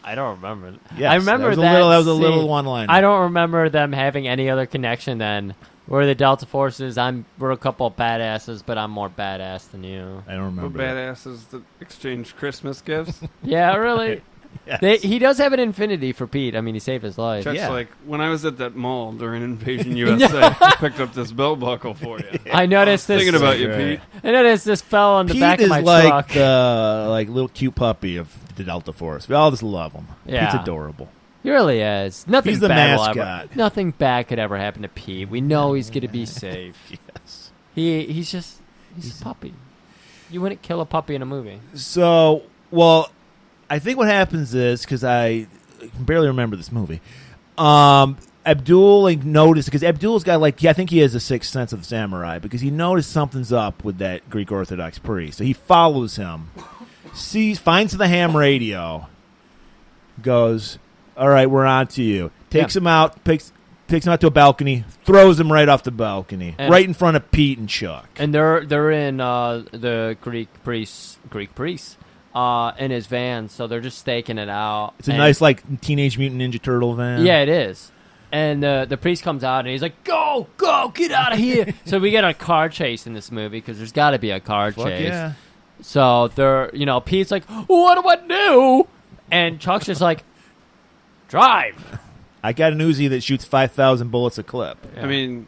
I don't remember. Yes, I remember that was a scene. little one-liner. I don't remember them having any other connection than we're the Delta Forces. We're a couple of badasses, but I'm more badass than you. I don't We're remember. that. badasses that exchange Christmas gifts. Yeah, really. Yes. He does have an infinity for Pete. I mean, he saved his life. Chuck's Yeah. like, when I was at that mall during Invasion USA, I picked up this belt buckle for you. I noticed this. Thinking about you, Right. Pete. I noticed this fell on the Pete back is of my like truck. the little cute puppy of the Delta Force. We all just love him. Yeah. Pete's adorable. He really is. Nothing He's the bad will mascot. ever. Nothing bad could ever happen to Pete. We know he's going to be safe. Yes. He's a puppy. You wouldn't kill a puppy in a movie. So, well, I think what happens is, because I can barely remember this movie, Abdul noticed, because Abdul's got I think he has a sixth sense of samurai, because he noticed something's up with that Greek Orthodox priest. So he follows him, finds the ham radio, goes, "All right, we're on to you." Takes him out, takes him out to a balcony, throws him right off the balcony, And- right in front of Pete and Chuck. And they're in the Greek priest in his van, so they're just staking it out. It's a And- nice, Teenage Mutant Ninja Turtle van. Yeah, it is. And the priest comes out and he's like, "Go, get out of here!" So we get a car chase in this movie because there's got to be a car Fuck chase. yeah. So Pete's like, "What do I do?" And Chuck's just like, "Drive." I got an Uzi that shoots 5,000 bullets a clip. I mean,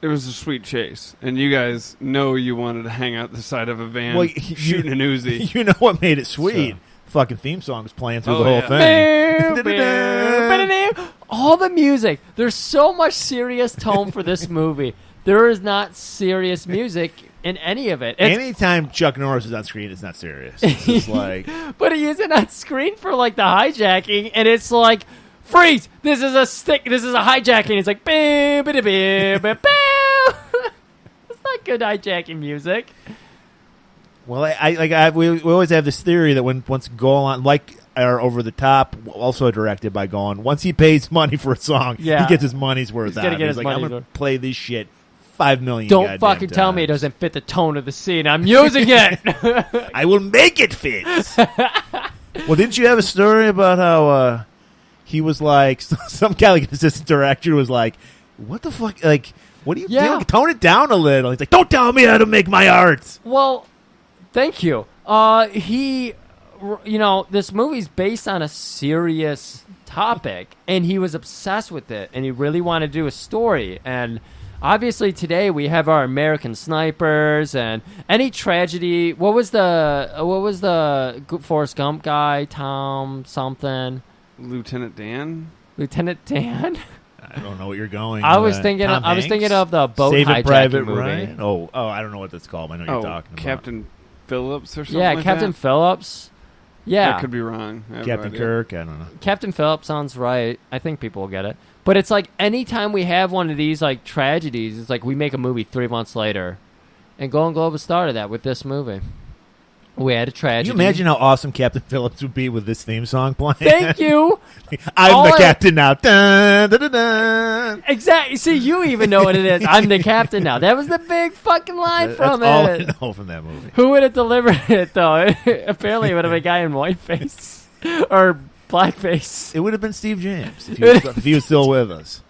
it was a sweet chase, and you guys know you wanted to hang out the side of a van Well, shooting an Uzi. You know what made it sweet? Fucking theme song was playing through the Oh, whole yeah. thing. All the music. There's so much serious tone for this movie. There is not serious music in any of it. Anytime Chuck Norris is on screen, it's not serious. It's just like, But he isn't on screen for the hijacking, and it's like, "Freeze! This is a stick. This is a hijacking." It's like, "Bam, bam, bam, bam, bam." It's not good hijacking music. well, we always have this theory that once Golan, are Over the Top, also directed by Golan, once he pays money for a song, Yeah. he gets his money's worth He's out gonna of get it. his He's like, "I'm money's going to worth." play this shit 5 million Don't goddamn fucking tell me it times. doesn't fit the tone of the scene. I'm using it. I will make it fit." Well, didn't you have a story about how he was like, some guy, like an assistant director, was like, "What the fuck? Like, what are you Yeah. doing? Tone it down a little." He's like, "Don't tell me how to make my art." Well, thank you. This movie's based on a serious topic, and he was obsessed with it, and he really wanted to do a story. And obviously, today we have our American snipers and any tragedy. What was the Forrest Gump guy? Tom something. Lieutenant Dan? Lieutenant Dan. I don't know what you're going. I was with. thinking. Tom I was Hanks? thinking of the boat Saving hijacking Private movie. Ryan. Oh, I don't know what that's called. I know what you're talking about. Captain Phillips or something Yeah, like Captain that? Phillips. Yeah, I could be wrong. I have no Captain idea. Kirk. I don't know. Captain Phillips sounds right. I think people will get it. But it's like anytime we have one of these tragedies, it's like we make a movie 3 months later. And golan-globus started that with this movie. We had a Can tragedy. you imagine how awesome Captain Phillips would be with this theme song playing? Thank you. I'm All the I- captain now. Dun, dun, dun, dun. Exactly. See, you even know what it is. I'm the captain now. That was the big fucking line That's from all I it. know from that movie. Who would have delivered it, though? Apparently, it would have been a guy in whiteface. Or blackface. It would have been Steve James if he was still with us.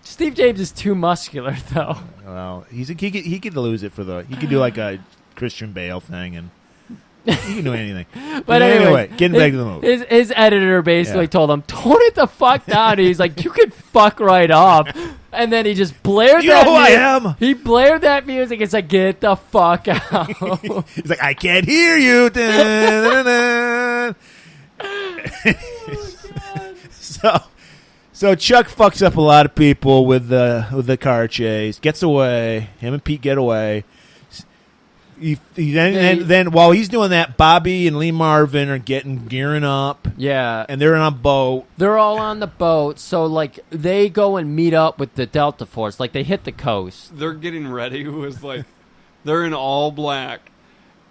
Steve James is too muscular, though. Well, he could lose it he could do like a Christian Bale thing, and he can do anything. But anyway, getting back to the movie. His editor basically Yeah. told him, "Tone it the fuck down." And he's like, "You can fuck right off." And then he just blared You know that who I am? He blared that music. It's like, "Get the fuck out." He's like, "I can't hear you." Dun, dun, dun, dun. So Chuck fucks up a lot of people with the car chase. Gets away. Him and Pete get away. Then while he's doing that, Bobby and Lee Marvin are gearing up. Yeah. And they're in a boat. They're all on the boat, so, like, they go and meet up with the Delta Force. Like, they hit the coast. They're getting ready. It was like, they're in all black.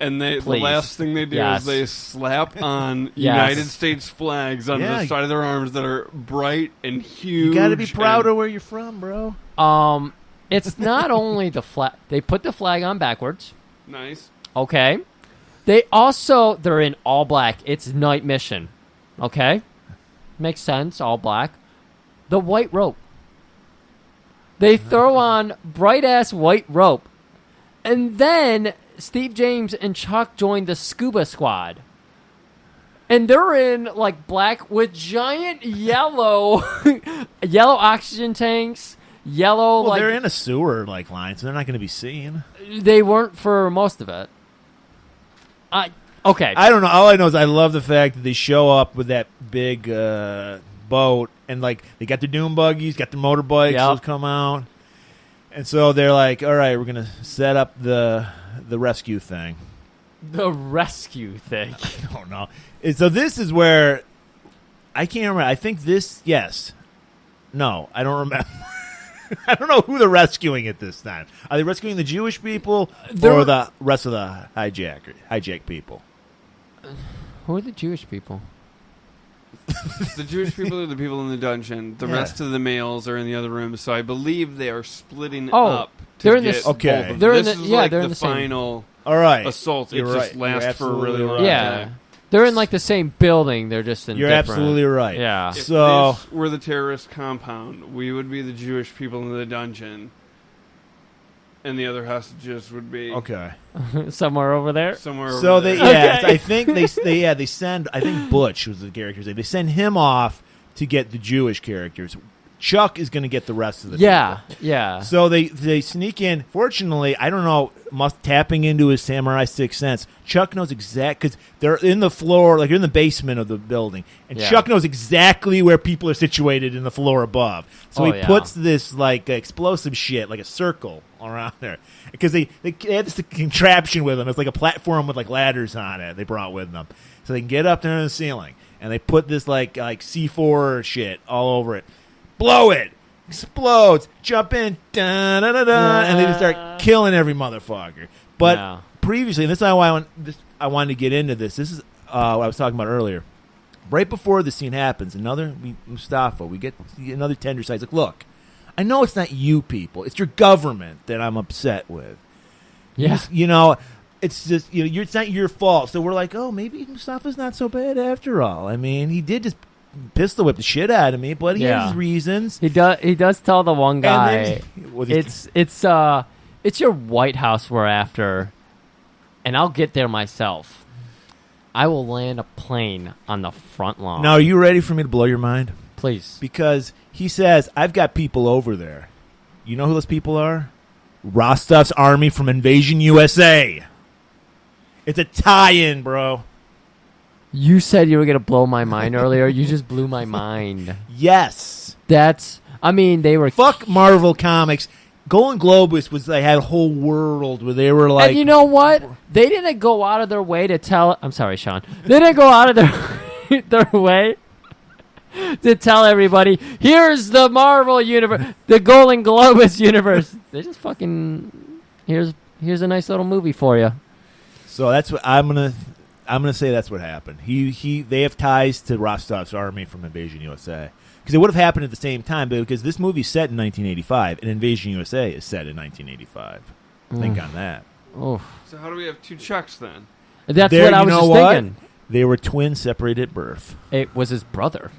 And the last thing they do is they slap on United States flags on the side of their arms that are bright and huge. You got to be proud of where you're from, bro. It's not only the flag. They put the flag on backwards. Nice. Okay. They're in all black. It's night mission. Okay. Makes sense, all black. The white rope. They throw on bright-ass white rope. And then Steve James and Chuck join the scuba squad. And they're in, like, black with giant yellow oxygen tanks. Well, they're in a sewer line, so they're not going to be seen. They weren't for most of it. Okay. I don't know. All I know is I love the fact that they show up with that big boat, and like they got their dune buggies, got their motorbikes. Those come out, and so they're like, "All right, we're going to set up the rescue thing." The rescue thing. I don't know. And so this is where I can't remember. I think this. Yes. No, I don't remember. I don't know who they're rescuing at this time. Are they rescuing the Jewish people or the rest of the hijack people? Who are the Jewish people? The Jewish people are the people in the dungeon. The rest of the males are in the other room. So I believe they are splitting up. They're in this. Okay, they're in the. They're in the final. All right, assault. You're it right. just lasts for a really long time. They're in like the same building. They're just in. You're different. Absolutely right. Yeah. If so this were the terrorist compound, we would be the Jewish people in the dungeon, and the other hostages would be somewhere over there. So they I think they send. I think Butch was the character's name. They send him off to get the Jewish characters. Chuck is going to get the rest of the people. Yeah. So they sneak in. Fortunately, I don't know, tapping into his samurai sixth sense, Chuck knows because they're in the floor, like you're in the basement of the building, and Chuck knows exactly where people are situated in the floor above. So he puts this like explosive shit, like a circle around there, because they have this contraption with them. It's like a platform with like ladders on it. They brought with them, so they can get up there in the ceiling, and they put this like C4 shit all over it. Blow it, explodes, jump in, da da da da, and they just start killing every motherfucker. But previously, and this is why I wanted to get into this. This is what I was talking about earlier. Right before the scene happens, Mustafa, we get another tender side. He's like, look, I know it's not you people, it's your government that I'm upset with. Yeah, it's just it's not your fault. So we're like, oh, maybe Mustafa's not so bad after all. I mean, he did just pistol whip the shit out of me, but he has his reasons. He does tell the one guy, then, it's your White House we're after, and I'll get there myself. I will land a plane on the front lawn. Now, are you ready for me to blow your mind? Please. Because he says, I've got people over there. You know who those people are? Rostov's army from Invasion USA. It's a tie-in, bro. You said you were going to blow my mind earlier. You just blew my mind. Yes. They were... Fuck Marvel Comics. Golan-globus they had a whole world where they were like... And you know what? They didn't go out of their way to tell... I'm sorry, Sean. They didn't go out of their way to tell everybody, here's the Marvel universe, the Golan-globus universe. They just fucking... Here's a nice little movie for you. So that's what I'm gonna say. That's what happened. They have ties to Rostov's army from Invasion USA because it would have happened at the same time. But because this movie's set in 1985 and Invasion USA is set in 1985, think on that. Oh. So how do we have two Chucks then? That's what I was just thinking. They were twins separated at birth. It was his brother.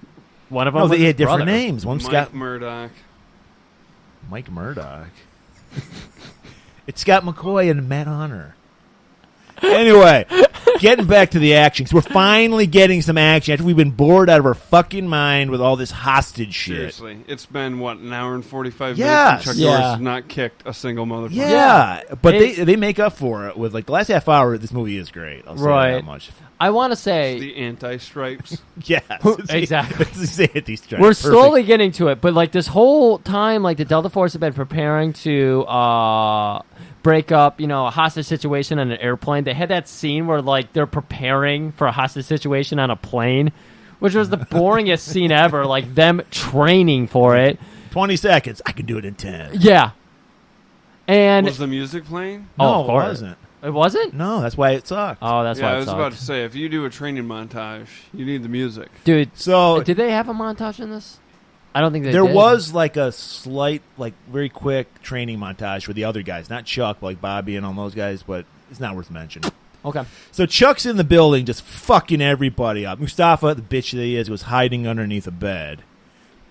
One of them. No, was they his had different brother. names. One Scott Murdoch. Mike Murdoch. It's Scott McCoy and Matt Honor. Anyway, getting back to the action, 'cause we're finally getting some action after we've been bored out of our fucking mind with all this hostage shit. Seriously, it's been what, an hour and 45 Yes. minutes, and Chuck Yeah. Norris has not kicked a single motherfucker. Yeah, but It- they make up for it with like the last half hour. This movie is great. I'll say Right. that much. I want to say The anti-stripes. Yes, Exactly. We're we're slowly getting to it, but like this whole time, like the Delta Force have been preparing to break up, a hostage situation on an airplane. They had that scene where like they're preparing for a hostage situation on a plane, which was the boringest scene ever. Like them training for it. 20 seconds. I can do it in 10. Yeah, and Was the music playing? Oh, of No, it course. wasn't. It wasn't. No, that's why it sucked. Oh, that's Yeah, why I it was sucked. about to say, if you do a training montage, you need the music. Dude. So Did they have a montage in this? I don't think they there did. was like a slight, like very quick training montage for the other guys, not Chuck, but like Bobby and all those guys, but it's not worth mentioning. Okay. So Chuck's in the building just fucking everybody up. Mustafa, the bitch that he is, was hiding underneath a bed.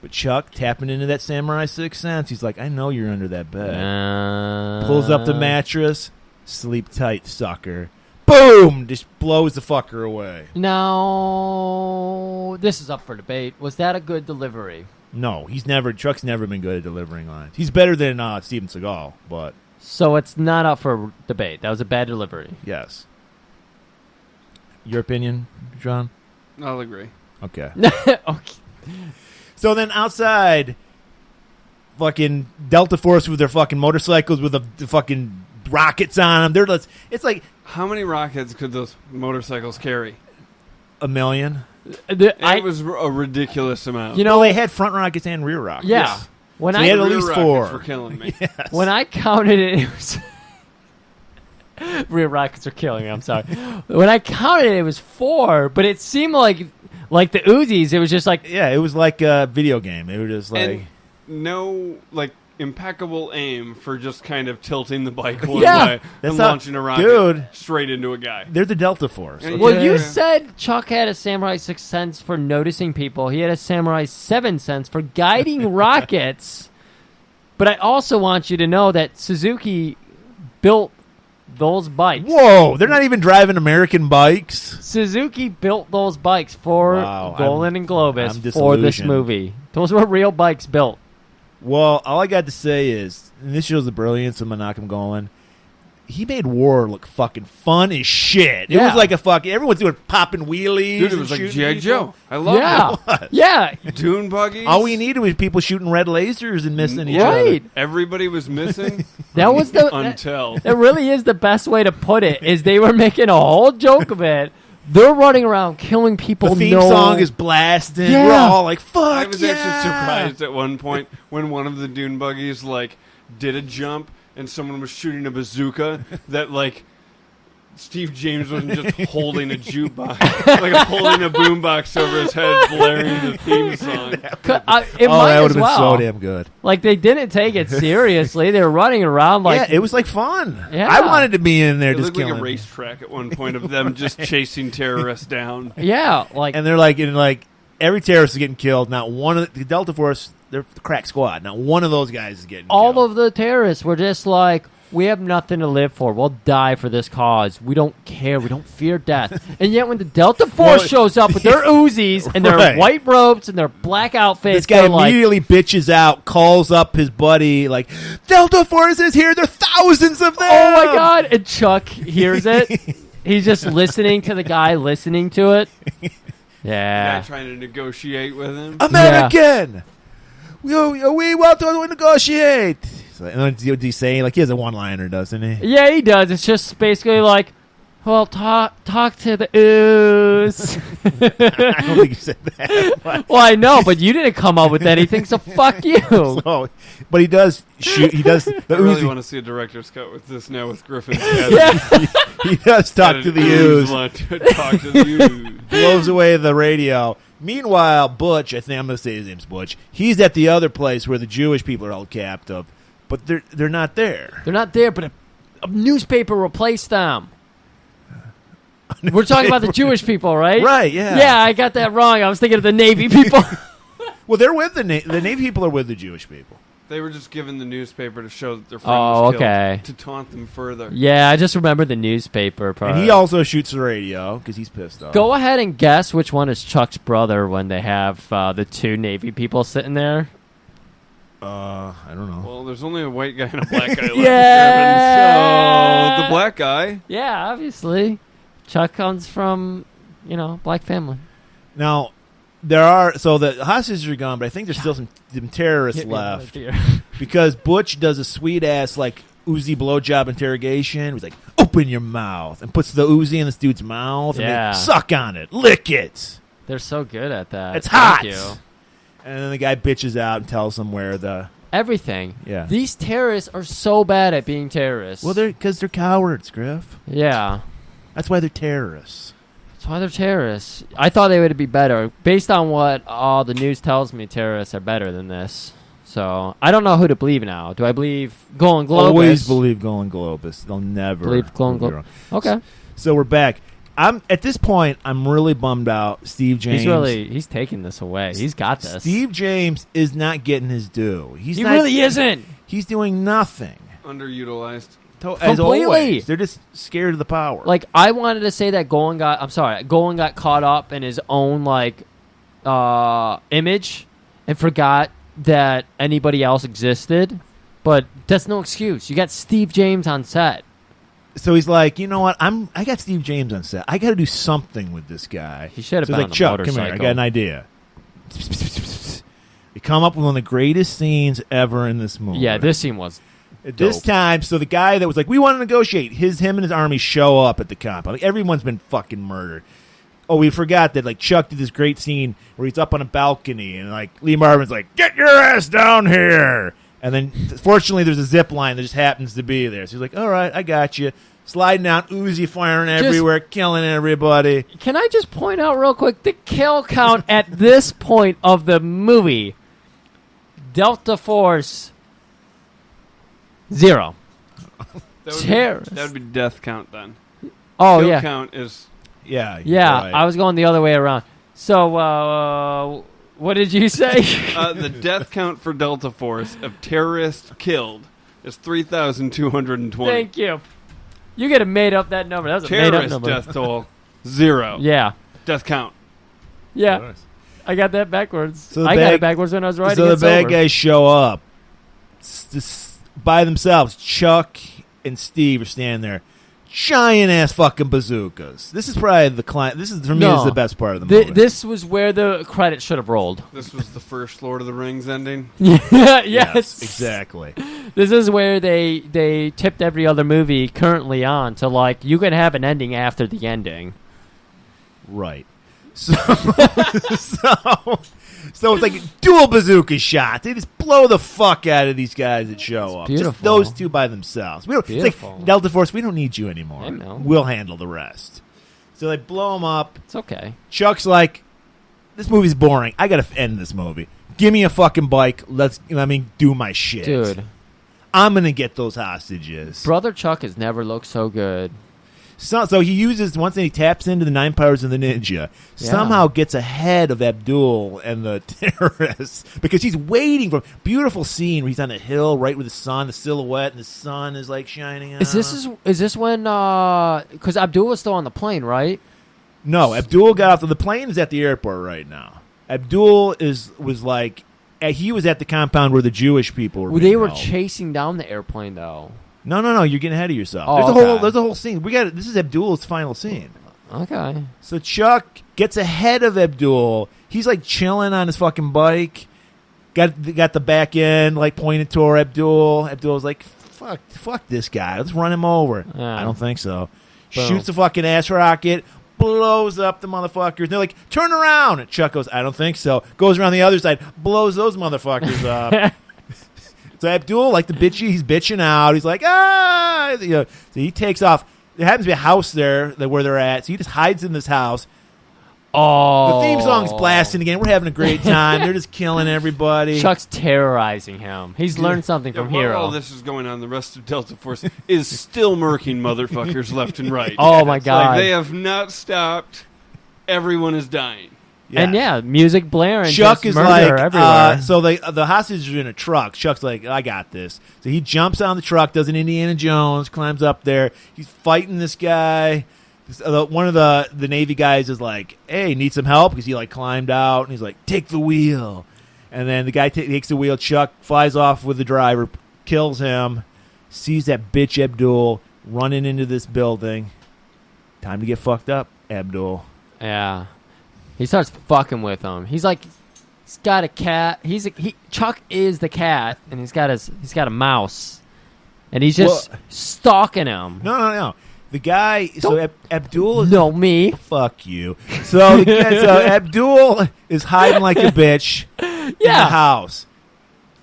But Chuck, tapping into that samurai sixth sense, he's like, I know you're under that bed. Pulls up the mattress, sleep tight, sucker. Boom! Just blows the fucker away. Now, this is up for debate. Was that a good delivery? No, Chuck's never been good at delivering lines. He's better than Steven Seagal, but So it's not up for debate. That was a bad delivery. yes. Your opinion, John? I'll agree. Okay. Okay. So then outside, fucking Delta Force with their fucking motorcycles with the fucking rockets on them. It's like How many rockets could those motorcycles carry? 1 million. It was a ridiculous amount. Well, they had front rockets and rear rockets. Yeah. When So I they had at Rear least rockets 4. were killing me. when I counted it, it was rear rockets are killing me. I'm sorry. When I counted it, it was 4, but it seemed like the Uzis. It was just like Yeah, it was like a video game. They were just like, And no, impeccable aim for just kind of tilting the bike one Yeah. way That's and not- launching a rocket dude. straight into a guy. they're the Delta Force. And- Well, Yeah. you said Chuck had a Samurai 6 sense for noticing people. He had a Samurai 7 sense for guiding rockets. But I also want you to know that Suzuki built those bikes. Whoa, they're not even driving American bikes. Suzuki built those bikes for Wow, Golan and I'm Globus for this disillusioned. movie. Those were real bikes built. Well, all I got to say is, and this shows the brilliance of Menachem Golan, he made war look fucking fun as shit. It Yeah. was like a fucking, everyone's doing popping wheelies. Dude, it and was like shooting G.I. people. Joe. I love Yeah. Yeah. it. Dune buggies. All we needed was people shooting red lasers and missing each Right. other. Everybody was missing That was the until. That really is the best way to put it. Is they were making a whole joke of it. They're running around killing people. The theme song is blasting. Yeah. We're all like, fuck I was yeah. actually surprised at one point when one of the dune buggies did a jump and someone was shooting a bazooka that Steve James wasn't just holding a jukebox, holding a boombox over his head, blaring the theme song. It Oh, might that would as have been well. so damn good. Like they didn't take it seriously. They were running around like yeah, it was like fun. Yeah. I wanted to be in there It just looked like killing a racetrack at one point of them just chasing terrorists down. yeah, like And they're like, every terrorist is getting killed. Not one of the Delta Force, they're the crack squad. Not one of those guys is getting all killed. of the terrorists were just like, we have nothing to live for. We'll die for this cause. We don't care. We don't fear death. And yet when the Delta Force Well, shows up with their Uzis and their Right. white robes and their black outfits, This guy they're like, immediately bitches out, calls up his buddy, like, Delta Force is here. There are thousands of them. oh my God. And Chuck hears it. He's just listening to the guy listening to it. Guy Yeah. trying to negotiate with him. American! We want to negotiate. So, and what he's saying? Like, he has a one-liner, doesn't he? Yeah, he does. It's just basically like, well, talk to the ooze. I don't think he said that. Well, I know, but you didn't come up with anything, so fuck you. So, but he does shoot. He does. The I really Uzi- want to see a director's cut with this now with Griffin. he does talk to the ooze. Talk to the ooze. Blows away the radio. Meanwhile, Butch, I think I'm going to say his name's Butch. He's at the other place where the Jewish people are held captive, but they're not there. They're not there, but a newspaper replaced them. We're talking about the Jewish people, right? Right, yeah. Yeah, I got that wrong. I was thinking of the Navy people. Well, they're with the Navy people are with the Jewish people. They were just given the newspaper to show that their friend Oh, was killed, okay. to taunt them further. Yeah, I just remember the newspaper part. And he also shoots the radio because he's pissed off. Go ahead and guess which one is Chuck's brother when they have the two Navy people sitting there. I don't know. Well, there's only a white guy and a black guy left. Yeah. So the black guy. Yeah, obviously. Chuck comes from, black family. Now, there are... So the hostages are gone, but I think there's still some terrorists left. Because Butch does a sweet-ass, Uzi blowjob interrogation. He's like, open your mouth. And puts the Uzi in this dude's mouth. And Yeah. suck on it. Lick it. They're so good at that. It's hot. Thank you. And then the guy bitches out and tells them where the... Everything. Yeah. These terrorists are so bad at being terrorists. Well, because they're cowards, Griff. Yeah. That's why they're terrorists. That's why they're terrorists. I thought they would be better. Based on what all the news tells me, terrorists are better than this. So, I don't know who to believe now. Do I believe golan-globus? Always believe golan-globus. They'll never... Believe golan-globus. Okay. So we're back. At this point, I'm really bummed out. Steve James. He's taking this away. He's got this. Steve James is not getting his due. He really isn't. He's doing nothing. Underutilized. As Completely. always, they're just scared of the power. I wanted to say that Golan got caught up in his own image and forgot that anybody else existed. But that's no excuse. You got Steve James on set. So he's like, you know what? I got Steve James on set. I got to do something with this guy. He should have so been he's on like, the Chuck, motorcycle. come here. I got an idea. You come up with one of the greatest scenes ever in this movie. Yeah, this scene was At this time, so the guy that was like, we want to negotiate, him and his army show up at the compound. Everyone's been fucking murdered. Oh, we forgot that Chuck did this great scene where he's up on a balcony and Lee Marvin's like, get your ass down here. And then, fortunately, there's a zip line that just happens to be there. So he's like, all right, I got you. Sliding out, Uzi firing everywhere, killing everybody. Can I just point out real quick, the kill count at this point of the movie, Delta Force, 0. That would be death count then. Oh, Kill yeah. count is... Yeah. Right. I was going the other way around. So, what did you say? The death count for Delta Force of terrorists killed is 3,220. Thank you. You could have made up that number. That was a made up Terrorist number. death toll, 0. Yeah. Death count. Yeah. Nice. I got that backwards. So the I got bad- it backwards when I was writing So it. the bad sober. guys show up by themselves. Chuck and Steve are standing there, giant ass fucking bazookas. This is probably the client. This is for me. This is the best part of the movie. This was where the credit should have rolled. This was the first Lord of the Rings ending. yes, exactly. This is where they tipped every other movie currently on to you can have an ending after the ending. Right. So, so it's like dual bazooka shots. They just blow the fuck out of these guys that show up. Beautiful. Just those two by themselves. We don't. It's Beautiful. like Delta Force. We don't need you anymore. I know. We'll handle the rest. So they blow them up. It's okay. Chuck's like, this movie's boring. I gotta end this movie. Give me a fucking bike. Let me do my shit, Dude. I'm gonna get those hostages. Brother Chuck has never looked so good. So he uses, once he taps into the 9 powers of the ninja, somehow gets ahead of Abdul and the terrorists because he's waiting for beautiful scene where he's on a hill right with the sun, the silhouette, and the sun is shining out. Is this when because Abdul was still on the plane, right? No, Abdul got off. The plane is at the airport right now. Abdul he was at the compound where the Jewish people were. They were held. chasing down the airplane though. No, you're getting ahead of yourself. Oh, There's a whole scene. This is Abdul's final scene. Okay. So Chuck gets ahead of Abdul. He's chilling on his fucking bike. Got the back end pointed toward Abdul. Abdul's like, fuck this guy. Let's run him over. Yeah. I don't think so. Boom. Shoots the fucking ass rocket. Blows up the motherfuckers. They're like, turn around. And Chuck goes, I don't think so. Goes around the other side. Blows those motherfuckers up. So Abdul, the bitchy, he's bitching out. He's like, so he takes off. There happens to be a house there where they're at. So he just hides in this house. Oh. The theme song's blasting again. We're having a great time. They're just killing everybody. Chuck's terrorizing him. He's learned something from while Hero. all this is going on, the rest of Delta Force is still murking motherfuckers left and right. Oh, my God. They have not stopped. Everyone is dying. And music blaring. Chuck just is murder like, everywhere. so the hostages are in a truck. Chuck's like, I got this. So he jumps on the truck, does an Indiana Jones, climbs up there. He's fighting this guy. One of the Navy guys is like, hey, need some help? Because he like climbed out, and he's like, take the wheel. And then the guy takes the wheel. Chuck flies off with the driver, kills him, sees that bitch Abdul running into this building. Time to get fucked up, Abdul. Yeah. He starts fucking with him. He's like, he's got a cat. Chuck is the cat, and he's got a mouse, and he's just stalking him. No. The guy. So Abdul is me. Fuck you. So Abdul is hiding like a bitch in the house.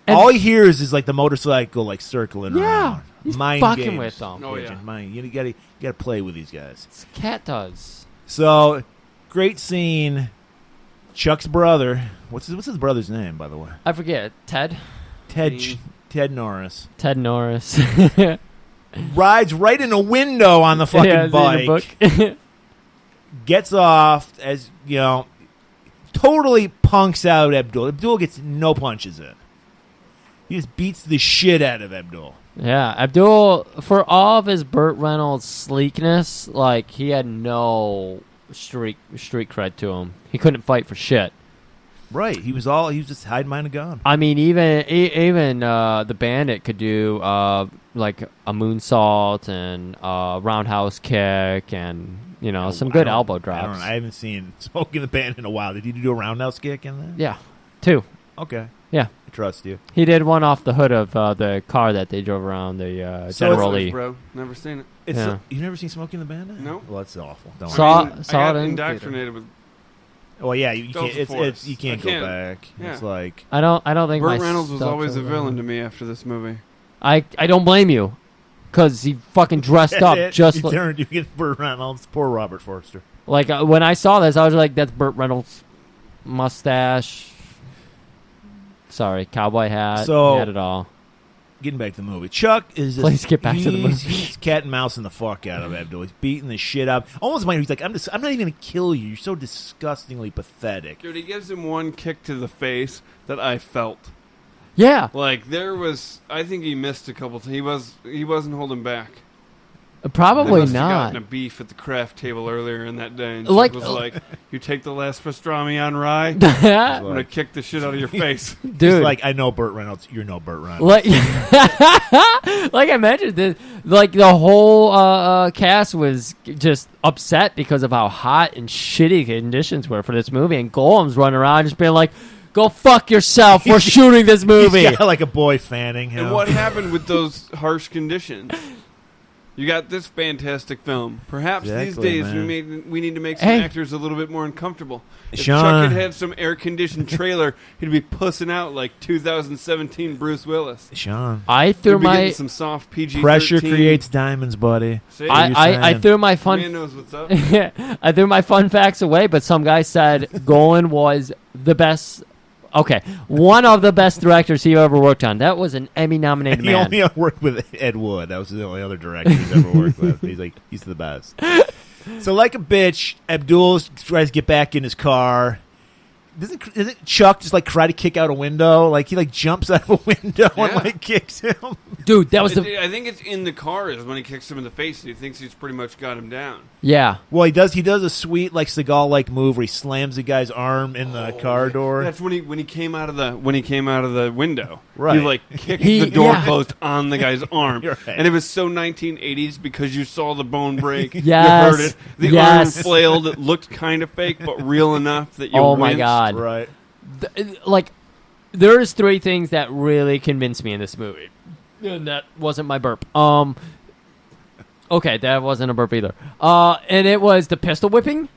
And all he hears is like the motorcycle like circling around. He's Mind fucking games. with them. Oh yeah. Mind. You gotta play with these guys. This cat does. So great scene. Chuck's brother. What's his brother's name, by the way? I forget. Ted Norris. Ted Norris. Rides right in a window on the fucking bike. Gets off as totally punks out Abdul. Abdul gets no punches in. He just beats the shit out of Abdul. Yeah, Abdul, for all of his Burt Reynolds sleekness, like he had no street cred to him. He couldn't fight for shit. Right, he was just hiding behind a gun. I mean, even the Bandit could do like a moonsault and a roundhouse kick and some good elbow drops. I haven't seen Smokey the Bandit in a while. Did he do a roundhouse kick in there? Yeah, 2. Okay. Yeah. I trust you. He did one off the hood of the car that they drove around the General Lee. Bro, never seen it. You've never seen Smokey and the Bandit? No. Well, that's awful. Don't Saw I it got in indoctrinated with. Well, yeah, you can't. Force. You can't I go can't. back. Yeah. It's like I don't think Burt my Reynolds was stuff's always a over. villain to me after this movie. I don't blame you, because he fucking dressed up just like. You get Burt Reynolds. Poor Robert Forster. Like when I saw this, I was like, "That's Burt Reynolds' mustache." Sorry, cowboy hat. So- he had it all. Getting back to the movie, Chuck is just, Please get back to the movie. He's cat and mousing the fuck out of Abdul. He's beating the shit out. Almost like he's like, I'm not even gonna kill you. You're so disgustingly pathetic. Dude, he gives him one kick to the face that I felt. Yeah, Like I think he missed a couple. He wasn't holding back. probably They must have not. gotten a beef at the craft table earlier in that day, and Like- Chuck was like, "You take the last pastrami on rye, I'm gonna kick the shit out of your face." He's Dude, like, I know Burt Reynolds. You're no Burt Reynolds. like, like I mentioned, the whole cast was just upset because of how hot and shitty conditions were for this movie, and Golem's running around just being like, "Go fuck yourself! We're shooting this movie." He's got like a boy fanning him. And what happened with those harsh conditions? You got this fantastic film. Perhaps these Exactly, days man. we need to make some Hey. actors a little bit more uncomfortable. If Sean. Chuck had some air-conditioned trailer, he'd be pussing out like 2017 Bruce Willis. Sean. I We'd threw be my getting some soft PG-13. Pressure creates diamonds, buddy. See? I threw my fun. Man knows what's up. I threw my fun facts away, but some guy said Golan was the best. Okay, one of the best directors he ever worked on. That was an Emmy-nominated He man. only worked with Ed Wood. That was the only other director he's ever worked with. He's the best. So like a bitch, Abdul tries to get back in his car. Doesn't Chuck just like try to kick out a window? Like he like jumps out of a window and Yeah. like kicks him. Dude, that was the I think it's in the car is when he kicks him in the face and he thinks he's pretty much got him down. yeah. Well, he does a sweet like Seagal like move where he slams the guy's arm in the car door. That's when he came out of the window. Right. He like kicked He- the door yeah. closed on the guy's arm. You're right. And it was so 1980s because you saw the bone break. Yes. You heard it. The Yes. arm flailed. It looked kind of fake, but real enough that you Oh my winced. God. Right. Like, there's 3 things that really convinced me in this movie, and that wasn't my burp. Okay, that wasn't a burp either. And it was the pistol whipping,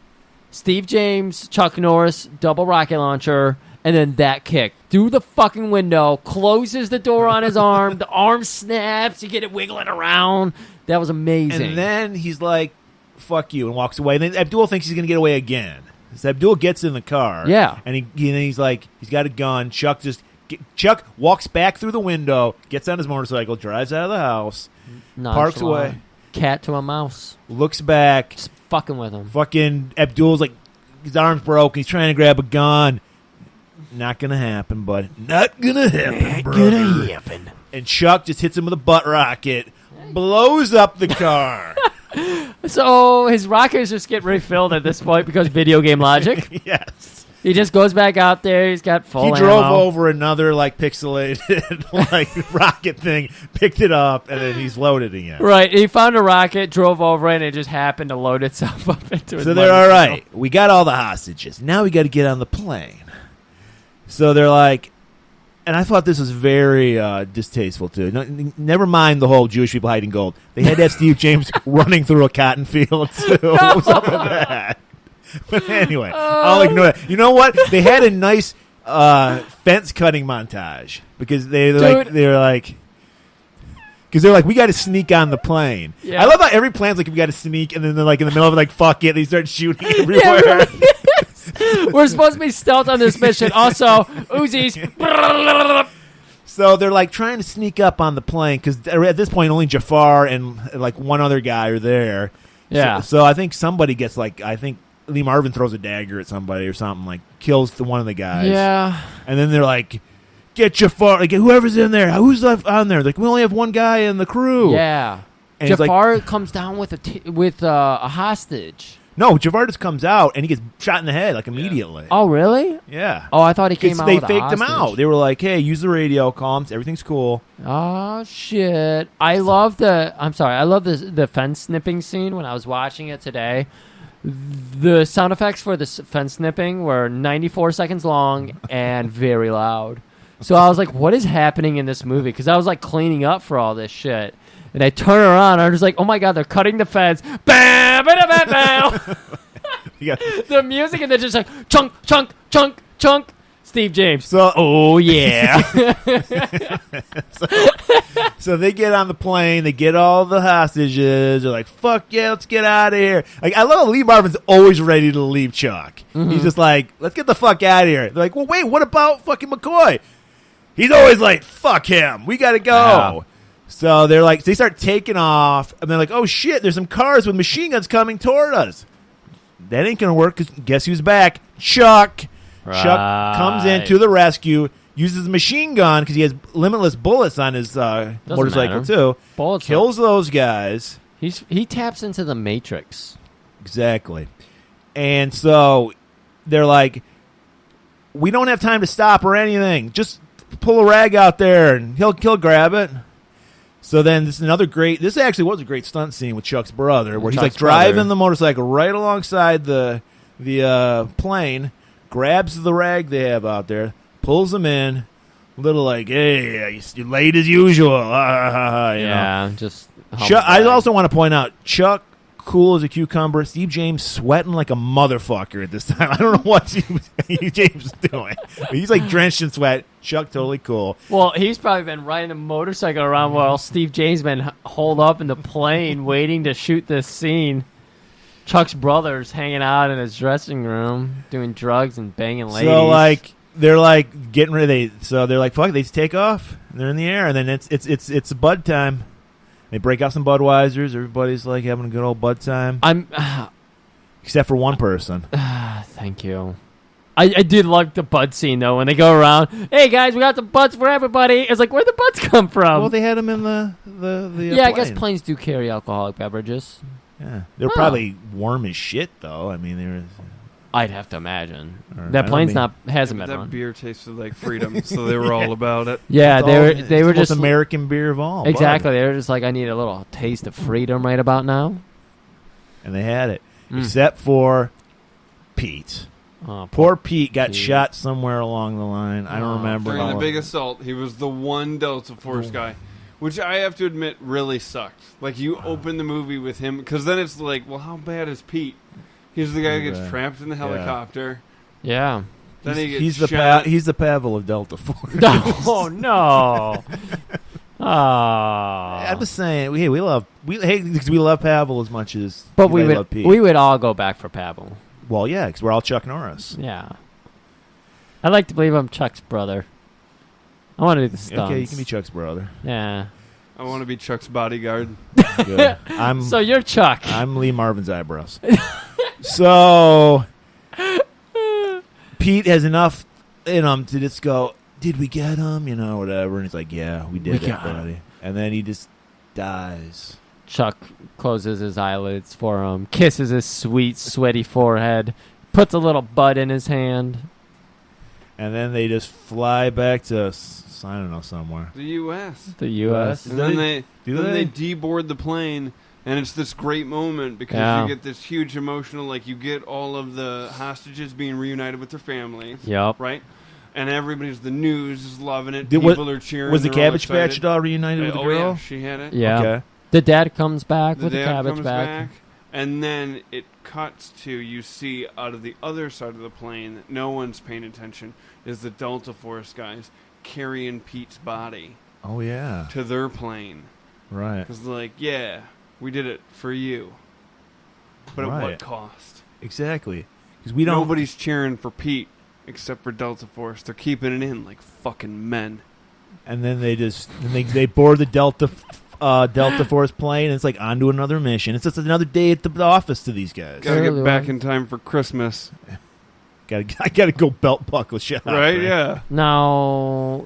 Steve James, Chuck Norris, double rocket launcher, and then that kick through the fucking window, closes the door on his arm, the arm snaps, you get it wiggling around. That was amazing. And then he's like, "Fuck you," and walks away. And then Abdul thinks he's gonna get away again. So Abdul gets in the car. Yeah. And he's like, he's got a gun. Chuck walks back through the window, gets on his motorcycle, drives out of the house, parks away, Cat to a mouse. looks back. Just fucking with him. Fucking Abdul's like his arm's broke. He's trying to grab a gun. Not gonna happen, bud. Not gonna happen, brother. And Chuck just hits him with a butt rocket, blows up the car. So his rockets just get refilled at this point because video game logic. Yes. He just goes back out there. He's got full He drove ammo. over another pixelated rocket thing, picked it up, and then he's loaded again. Right. He found a rocket, drove over it, and it just happened to load itself up into his So they're all motorcycle. right. We got all the hostages. Now we got to get on the plane. So they're like, and I thought this was very distasteful too. No, never mind the whole Jewish people hiding gold. They had to have Steve James running through a cotton field too. What was up with that? But anyway, I'll ignore that. You know what? They had a nice fence cutting montage because they're like, we got to sneak on the plane. Yeah. I love how every plan's like we got to sneak, and then they're like in the middle of it, like fuck it, they start shooting everywhere. Yeah, right. We're supposed to be stealth on this mission. Also, Uzis. So they're like trying to sneak up on the plane because at this point only Jafar and like one other guy are there. Yeah. So I think somebody gets I think Lee Marvin throws a dagger at somebody or something, like kills one of the guys. Yeah. And then they're like, get Jafar, like whoever's in there, who's left on there? Like we only have one guy in the crew. Yeah. And he's Jafar comes down with a hostage. No, Jafar just comes out and he gets shot in the head like immediately. Oh, really? Yeah. Oh, I thought he came out They with a faked him hostage. out. They were like, hey, use the radio, call him, everything's cool. Oh shit! I love the fence snipping scene when I was watching it today. The sound effects for the fence snipping were 94 seconds long and very loud. So I was like, "What is happening in this movie?" Because I was like cleaning up for all this shit, and I turn around, and I'm just like, "Oh my god, they're cutting the fence!" Bam, bam, bam, bam. Yeah. The music, and they're just like chunk, chunk, chunk, chunk. Steve James. So, oh yeah. So they get on the plane, they get all the hostages. They're like, "Fuck yeah, let's get out of here!" Like I love Lee Marvin's always ready to leave Chuck. Mm-hmm. He's just like, "Let's get the fuck out of here." They're like, "Well, wait, what about fucking McCoy?" He's always like, "Fuck him, we gotta go." Yeah. So they're like, they start taking off, and they're like, "Oh shit, there's some cars with machine guns coming toward us." That ain't gonna work. 'Cause guess who's back? Chuck. Right. Chuck comes in to the rescue, uses a machine gun because he has limitless bullets on his motorcycle matter. too. Bullets Kills those guys. He taps into the Matrix. Exactly. And so they're like, "We don't have time to stop or anything. Just pull a rag out there and he'll grab it." So then this actually was a great stunt scene with Chuck's brother where he's like Chuck's driving brother. the motorcycle right alongside the plane, grabs the rag they have out there, pulls them in, little like, "Hey, you're late as usual." You know. Just Chuck, I also want to point out Chuck, cool as a cucumber. Steve James sweating like a motherfucker at this time. I don't know what Steve James is doing. But he's like drenched in sweat. Chuck totally cool. Well, he's probably been riding a motorcycle around while Steve James been holed up in the plane waiting to shoot this scene. Chuck's brother's hanging out in his dressing room doing drugs and banging ladies. So like they're like getting ready. So they're like, fuck, they take off. And they're in the air, and then it's Bud time. They break out some Budweisers. Everybody's like having a good old Bud time. Except for one person. Thank you. I did like the Bud scene though when they go around. Hey guys, we got the Buds for everybody. It's like, where'd the Buds come from? Well, they had them in the yeah, I plane. guess planes do carry alcoholic beverages. Yeah, they're probably warm as shit though. I mean, they were. I'd have to imagine I that don't plane's mean- hasn't been That run. beer tasted like freedom, so they were all about it. Yeah, It's they all- were it's they the were most just American beer of all. Bud. exactly. They were just like, I need a little taste of freedom right about now. And they had it, except for Pete. Oh, Poor Pete got Pete. shot somewhere along the line. I don't remember. During the how- big assault, he was the one Delta Force guy, which I have to admit really sucked. Like, you open the movie with him, because then it's like, well, how bad is Pete? He's the guy who gets Right. trapped in the helicopter. yeah. Then he gets He's the shot. he's the Pavel of Delta Force. Oh no. I'm just saying. We love because we love Pavel as much as But we love Pete. would all go back for Pavel. Well, yeah, because we're all Chuck Norris. Yeah. I like to believe I'm Chuck's brother. I want to do the stunts. Okay, you can be Chuck's brother. Yeah. I want to be Chuck's bodyguard. Good. I'm So you're Chuck. I'm Lee Marvin's eyebrows. So Pete has enough in him to just go, did we get him? You know, whatever. And he's like, yeah, we did it, buddy. And then he just dies. Chuck closes his eyelids for him, kisses his sweet, sweaty forehead, puts a little bud in his hand. And then they just fly back to, I don't know, somewhere. The U.S. The U.S. And then they deboard the plane, and it's this great moment because you get this huge emotional, like you get all of the hostages being reunited with their families. Yep. Right? And everybody's, the news is loving it. People are cheering. Was the Cabbage Patch doll reunited with the girl? Yeah, she had it. Yeah. Okay. The dad comes back with the dad cabbage comes back. and then it cuts to, you see out of the other side of the plane that no one's paying attention is the Delta Force guys carrying Pete's body. Oh, yeah. To their plane. Right. Because they're like, yeah, we did it for you. But at what cost? Exactly. Because we don't. Nobody's cheering for Pete except for Delta Force. They're keeping it in like fucking men. And then they board the Delta Force plane, and it's like on to another mission. It's just another day at the office to these guys. Gotta get back in time for Christmas. I gotta go belt buckle shop. Right? Yeah. Now,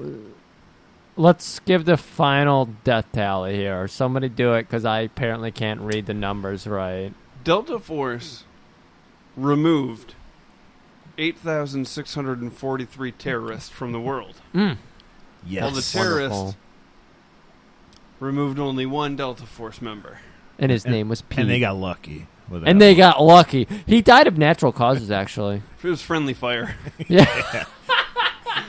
let's give the final death tally here. Somebody do it, because I apparently can't read the numbers right. Delta Force removed 8,643 terrorists from the world. Yes. While the terrorists removed only one Delta Force member. And his name was Pete. And they got lucky. And they got lucky. He died of natural causes, actually. It was friendly fire. Yeah.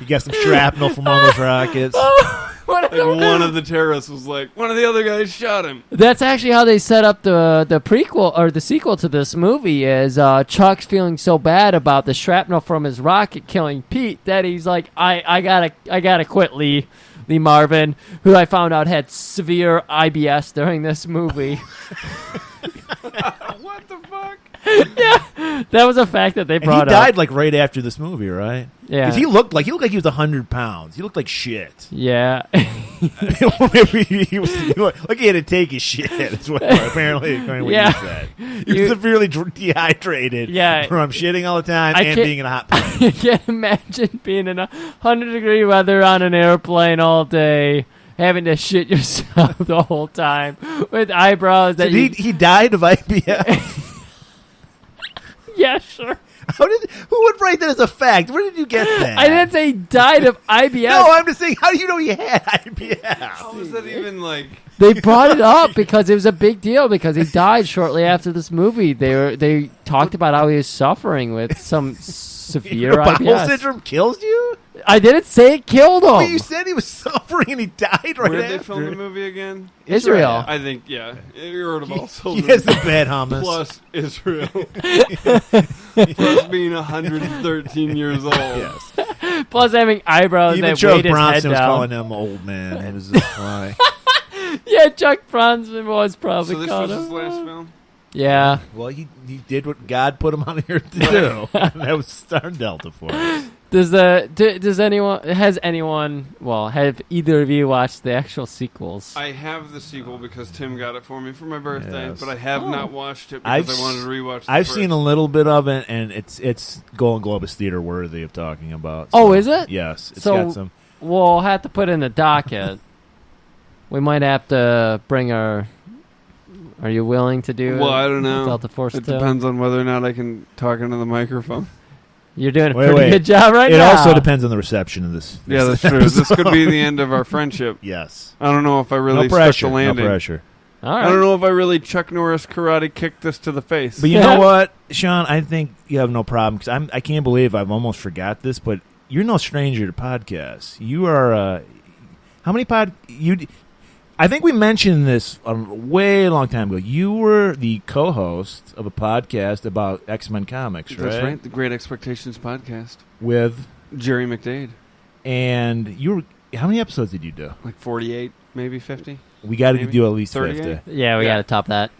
He got some shrapnel from one of those rockets. Like one of the terrorists was like, one of the other guys shot him. That's actually how they set up the prequel or the sequel to this movie. Is Chuck's feeling so bad about the shrapnel from his rocket killing Pete that he's like, I gotta quit Lee Marvin, who I found out had severe IBS during this movie. What the fuck? Yeah, that was a fact that they brought up. He died like right after this movie, right? Yeah. Because he looked like he was 100 pounds. He looked like shit. Yeah. He had to take his shit. That's what apparently he said. He was severely dehydrated. Yeah. From shitting all the time and being in a hot plane. I can't imagine being in 100-degree weather on an airplane all day, having to shit yourself the whole time with eyebrows that he died of IBS. Yeah, sure. Who would write that as a fact? Where did you get that? I didn't say he died of IBS. No, I'm just saying, how do you know he had IBS? How was that even like? They brought it up because it was a big deal because he died shortly after this movie. They talked about how he was suffering with some severe IBS. Bowel syndrome kills you? I didn't say it killed him. Well, you said he was suffering and he died right Where did after. they film the movie again? Israel. I think, yeah. Irritable He has the bad hummus. Plus Israel. Plus being 113 years old. Yes. Plus having eyebrows Even that Charles weighed his Bronson head was down. calling him old man. It was just why. Yeah, Chuck Bronson was probably So this called was him. his last film? Yeah. Well, he did what God put him on here to do. That was Star Delta Force. Does anyone have either of you watched the actual sequels? I have the sequel because Tim got it for me for my birthday, Yes. but I have not watched it because I wanted to rewatch. I've seen a little bit of it, and it's golan-globus theater worthy of talking about. Oh, is it? Yes, it's So- got some. We'll have to put in the docket. We might have to bring our. Are you willing to do? Well, I don't know. Delta Force It 2? depends on whether or not I can talk into the microphone. You're doing a Wait, pretty wait. good job right It now. also depends on the reception of this. Yeah, that's true. This could be the end of our friendship. Yes. I don't know if I really No pressure. stuck the landing. No pressure. All right. I don't know if I really Chuck Norris karate kicked this to the face. But you know what, Sean? I think you have no problem because I can't believe I've almost forgot this, but you're no stranger to podcasts. You are. How many I think we mentioned this a way long time ago. You were the co-host of a podcast about X-Men comics, right? That's right. The Great Expectations podcast With Jerry McDade. And you were. How many episodes did you do? Like 48, maybe 50. We got to Maybe. do at least 38? 50. Yeah, we got to top that.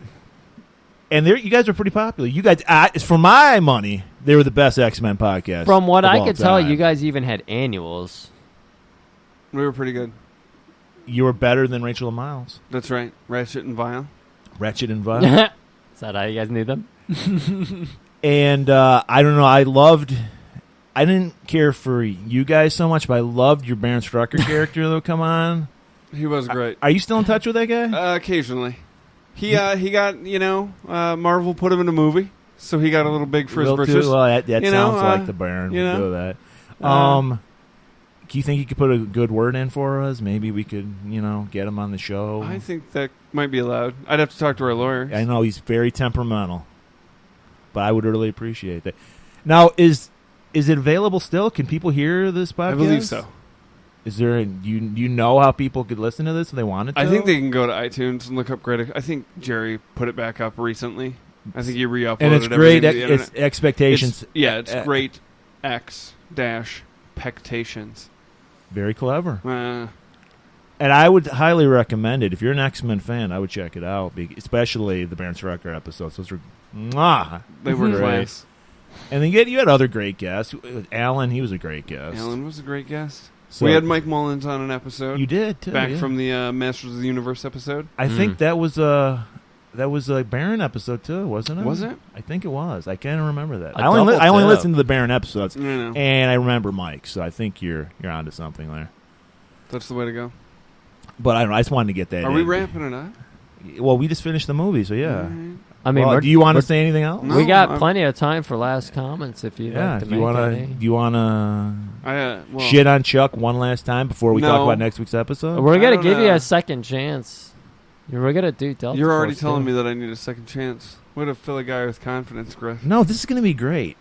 And you guys are pretty popular. You guys, for my money, they were the best X-Men podcast. From what of I all could tell, time. you guys even had annuals. We were pretty good. You were better than Rachel and Miles. That's right. Ratchet and Vile. Ratchet and Vile. Is that how you guys knew them? And I don't know. I loved I didn't care for you guys so much, but I loved your Baron Strucker character that would come on. He was great. Are you still in touch with that guy? Occasionally. He got, Marvel put him in a movie, so he got a little big for his britches. Well, that You sounds know, like the Baron would do that. Do you think you could put a good word in for us? Maybe we could, get him on the show. I think that might be allowed. I'd have to talk to our lawyer. I know he's very temperamental, but I would really appreciate that. Now, is it available still? Can people hear this podcast? I believe so. Is there? You know how people could listen to this if they wanted to? I think they can go to iTunes and look up Critic. I think Jerry put it back up recently. I think he re-uploaded it. And it's great. It's Expectations. It's great. Expectations. Very clever. And I would highly recommend it. If you're an X-Men fan, I would check it out, especially the Baron Strucker episodes. Those were, they were great. class. And then you had other great guests. Alan, he was a great guest. Alan was a great guest. So, we had Mike Mullins on an episode. You did, too. Back from the Masters of the Universe episode. I think that was a Baron episode, too, wasn't it? Was it? I think it was. I can't remember that. I I only double dip. listened to the Baron episodes, No. and I remember Mike, so I think you're onto something there. That's the way to go. But I don't know. I just wanted to get that Are in. we wrapping it up? Well, we just finished the movie, so yeah. Right. I mean, Well, do you want to say anything else? No, we got I'm- plenty of time for last comments if you'd Yeah. like to Do you make want any. to? Do you want to? Well, Shit on Chuck one last time before we talk No. about next week's episode? We're I gonna don't give you know. a second chance. We're gonna do Delta. You're already Force, telling too. me that I need a second chance. Way to fill a guy with confidence, Griff. No, this is going to be great.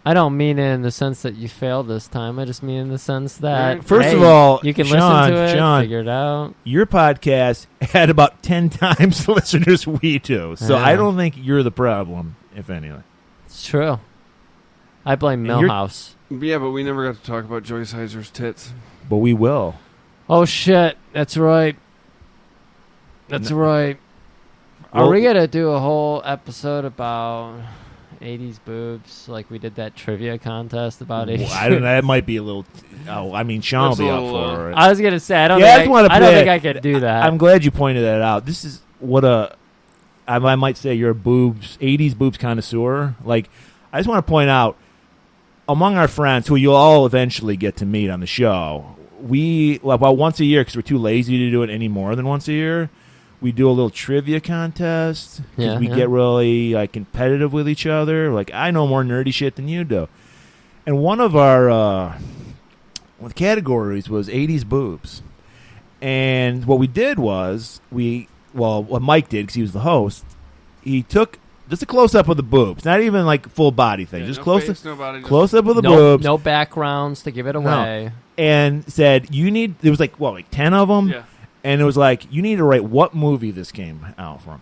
I don't mean it in the sense that you failed this time. I just mean in the sense that Right. First hey, of all, you can Sean, listen to it, Sean, figure it out. Your podcast had about 10 times the listeners we do, so Yeah. I don't think you're the problem, if anything. It's true. I blame And you're- Millhouse. Yeah, but we never got to talk about Joyce Heiser's tits. But we will. Oh shit! That's right. That's right. Are Well- we gonna do a whole episode about 80s boobs, like we did that trivia contest about 80s? Well, I don't know. That might be a little. Oh, I mean, Sean will That's be a up little, for it. I was gonna say I don't. Yeah, I think just wanna I don't play think it. I could do that. I'm glad you pointed that out. This is what I might say you're a 80s boobs connoisseur. Like, I just want to point out, among our friends, who you'll all eventually get to meet on the show, about once a year, because we're too lazy to do it any more than once a year, we do a little trivia contest. 'Cause Yeah, we yeah. get really competitive with each other. Like, I know more nerdy shit than you do. And one of our categories was 80s boobs. And what we did was, what Mike did, because he was the host, he took just a close-up of the boobs. Not even like full body thing. Yeah, just no close face, no body, just- close-up of the no, boobs. no backgrounds to give it away. And said, there was like 10 of them? Yeah. And it was like, you need to write what movie this came out from.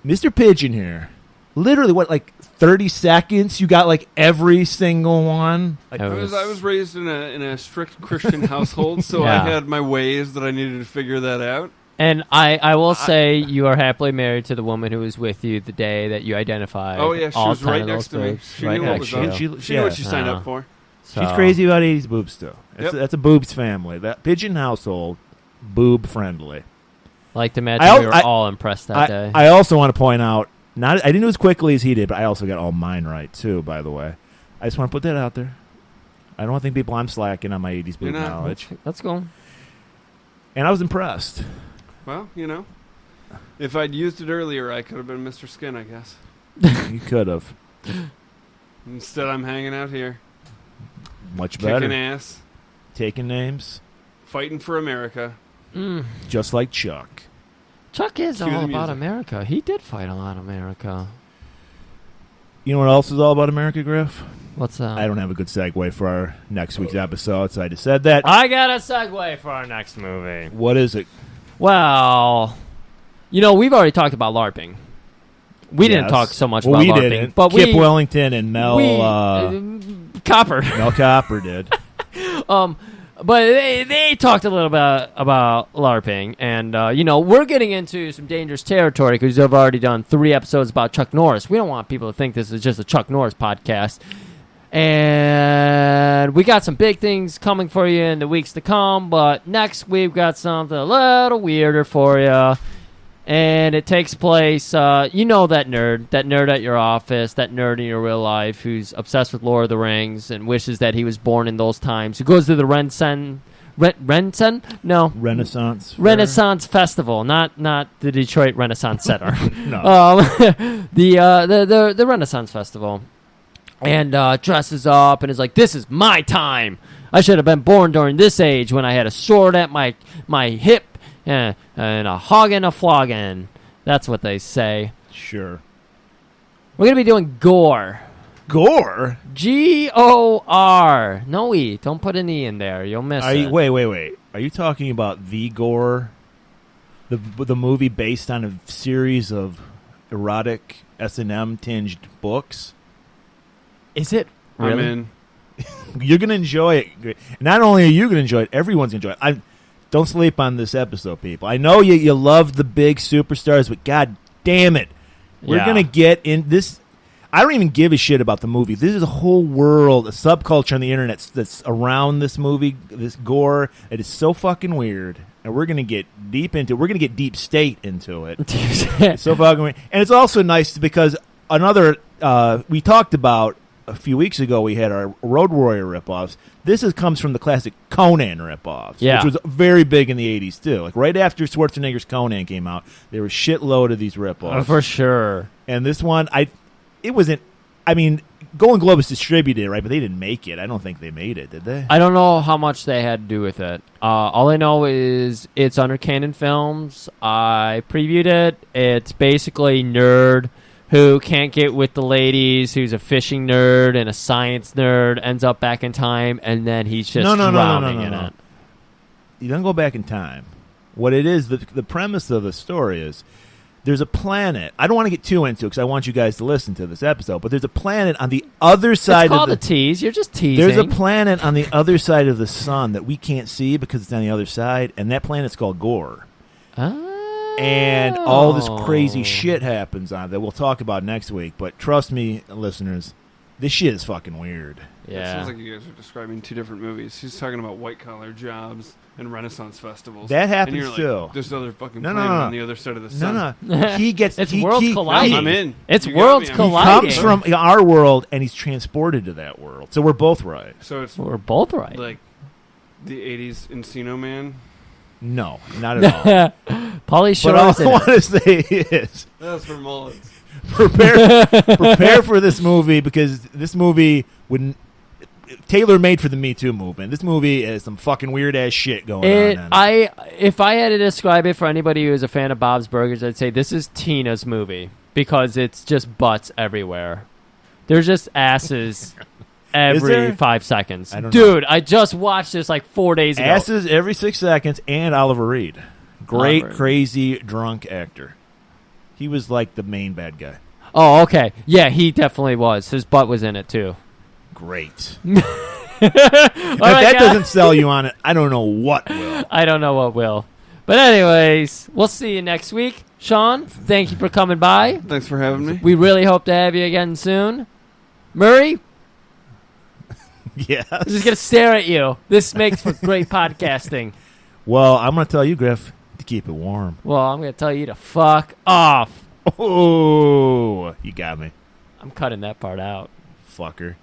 Mr. Pigeon here, literally, 30 seconds? You got every single one? Like, Oh. I was raised in a strict Christian household, so Yeah. I had my ways that I needed to figure that out. And I will say you are happily married to the woman who was with you the day that you identified. Oh yeah, she all was 10 right of next those to me. boobs She right knew what next was to up. you. She knew what she Yeah. signed up for. she's So- crazy about 80s boobs, too. Yep. That's a boobs family. That Pigeon household, boob-friendly. Like to imagine we were I- all impressed that day. I also want to point out, I didn't do as quickly as he did, but I also got all mine right, too, by the way. I just want to put that out there. I don't think people I'm slacking on my 80s boob You're not. knowledge. Let's go. And I was impressed. Well, if I'd used it earlier, I could have been Mr. Skin, I guess. You could have. Instead, I'm hanging out here, Much kicking better. ass, Taking names, fighting for America. just like Chuck. Chuck is Cue the all about music. America. He did fight a lot of America. You know what else is all about America, Griff? What's that? I don't have a good segue for our next week's episode, so I just said that. I got a segue for our next movie. What is it? Well, we've already talked about LARPing. We didn't Yes. talk so much Well, about we LARPing, didn't. but Kip Wellington and Mel Copper. Mel Copper did. But they talked a little bit about LARPing, and we're getting into some dangerous territory because we've already done 3 episodes about Chuck Norris. We don't want people to think this is just a Chuck Norris podcast. And we got some big things coming for you in the weeks to come, but next we've got something a little weirder for you. And it takes place, that nerd at your office, that nerd in your real life who's obsessed with Lord of the Rings and wishes that he was born in those times, who goes to the Renaissance Festival, not the Detroit Renaissance Center. No. The Renaissance Festival. And dresses up and is like, this is my time. I should have been born during this age when I had a sword at my hip and a hoggin' a floggin'. That's what they say. Sure. We're going to be doing gore. Gore? G-O-R. No E. Don't put an E in there. You'll miss it. Wait. Are you talking about The Gore? The movie based on a series of erotic S&M tinged books? Is it? Really? I'm in. You're going to enjoy it. Not only are you going to enjoy it, everyone's going to enjoy it. Don't sleep on this episode, people. I know you love the big superstars, but god damn it. We're going to get in this. I don't even give a shit about the movie. This is a whole world, a subculture on the internet that's around this movie, this gore. It is so fucking weird. And we're going to get deep into it. We're going to get deep state into it. It's so fucking weird. And it's also nice because we talked about a few weeks ago, we had our Road Warrior ripoffs. This comes from the classic Conan ripoffs, which was very big in the 80s, too. Like, right after Schwarzenegger's Conan came out, there was a shitload of these ripoffs. Oh, for sure. And this one, golan-globus distributed it, right? But they didn't make it. I don't think they made it, did they? I don't know how much they had to do with it. All I know is it's under Canon Films. I previewed it. It's basically nerd who can't get with the ladies, who's a fishing nerd and a science nerd, ends up back in time, and then he's just drowning in it. You don't go back in time. What it is, the premise of the story is, there's a planet. I don't want to get too into it because I want you guys to listen to this episode, but there's a planet on the other side it's called of a tease. You're just teasing. There's a planet on the other side of the sun that we can't see because it's on the other side, and that planet's called Gore. And all this crazy shit happens on that we'll talk about next week. But trust me, listeners, this shit is fucking weird. Yeah. It sounds like you guys are describing two different movies. He's talking about white-collar jobs and Renaissance festivals. That happens, and you're like, too. There's other fucking planet on the other side of the sun. No. It's worlds colliding. I'm in. It's worlds colliding. He comes from our world, and he's transported to that world. So we're both right. So we're both right. Like the 80s Encino Man? No, not at all. Pauly Shore. But all I want to say is, that's for mullets. Prepare for this movie because this movie tailor made for the Me Too movement. This movie is some fucking weird ass shit going on. If I had to describe it for anybody who is a fan of Bob's Burgers, I'd say this is Tina's movie because it's just butts everywhere. There's just asses. Every 5 seconds. I just watched this like 4 days ago. Asses every 6 seconds, and Oliver Reed. Great, crazy, drunk actor. He was like the main bad guy. Oh, okay. Yeah, he definitely was. His butt was in it, too. Great. If that doesn't sell you on it, I don't know what will. I don't know what will. But anyways, we'll see you next week. Sean, thank you for coming by. Thanks for having me. We really hope to have you again soon. Murray? Yeah. I'm just going to stare at you. This makes for great podcasting. Well, I'm going to tell you, Griff, to keep it warm. Well, I'm going to tell you to fuck off. Oh, you got me. I'm cutting that part out. Fucker.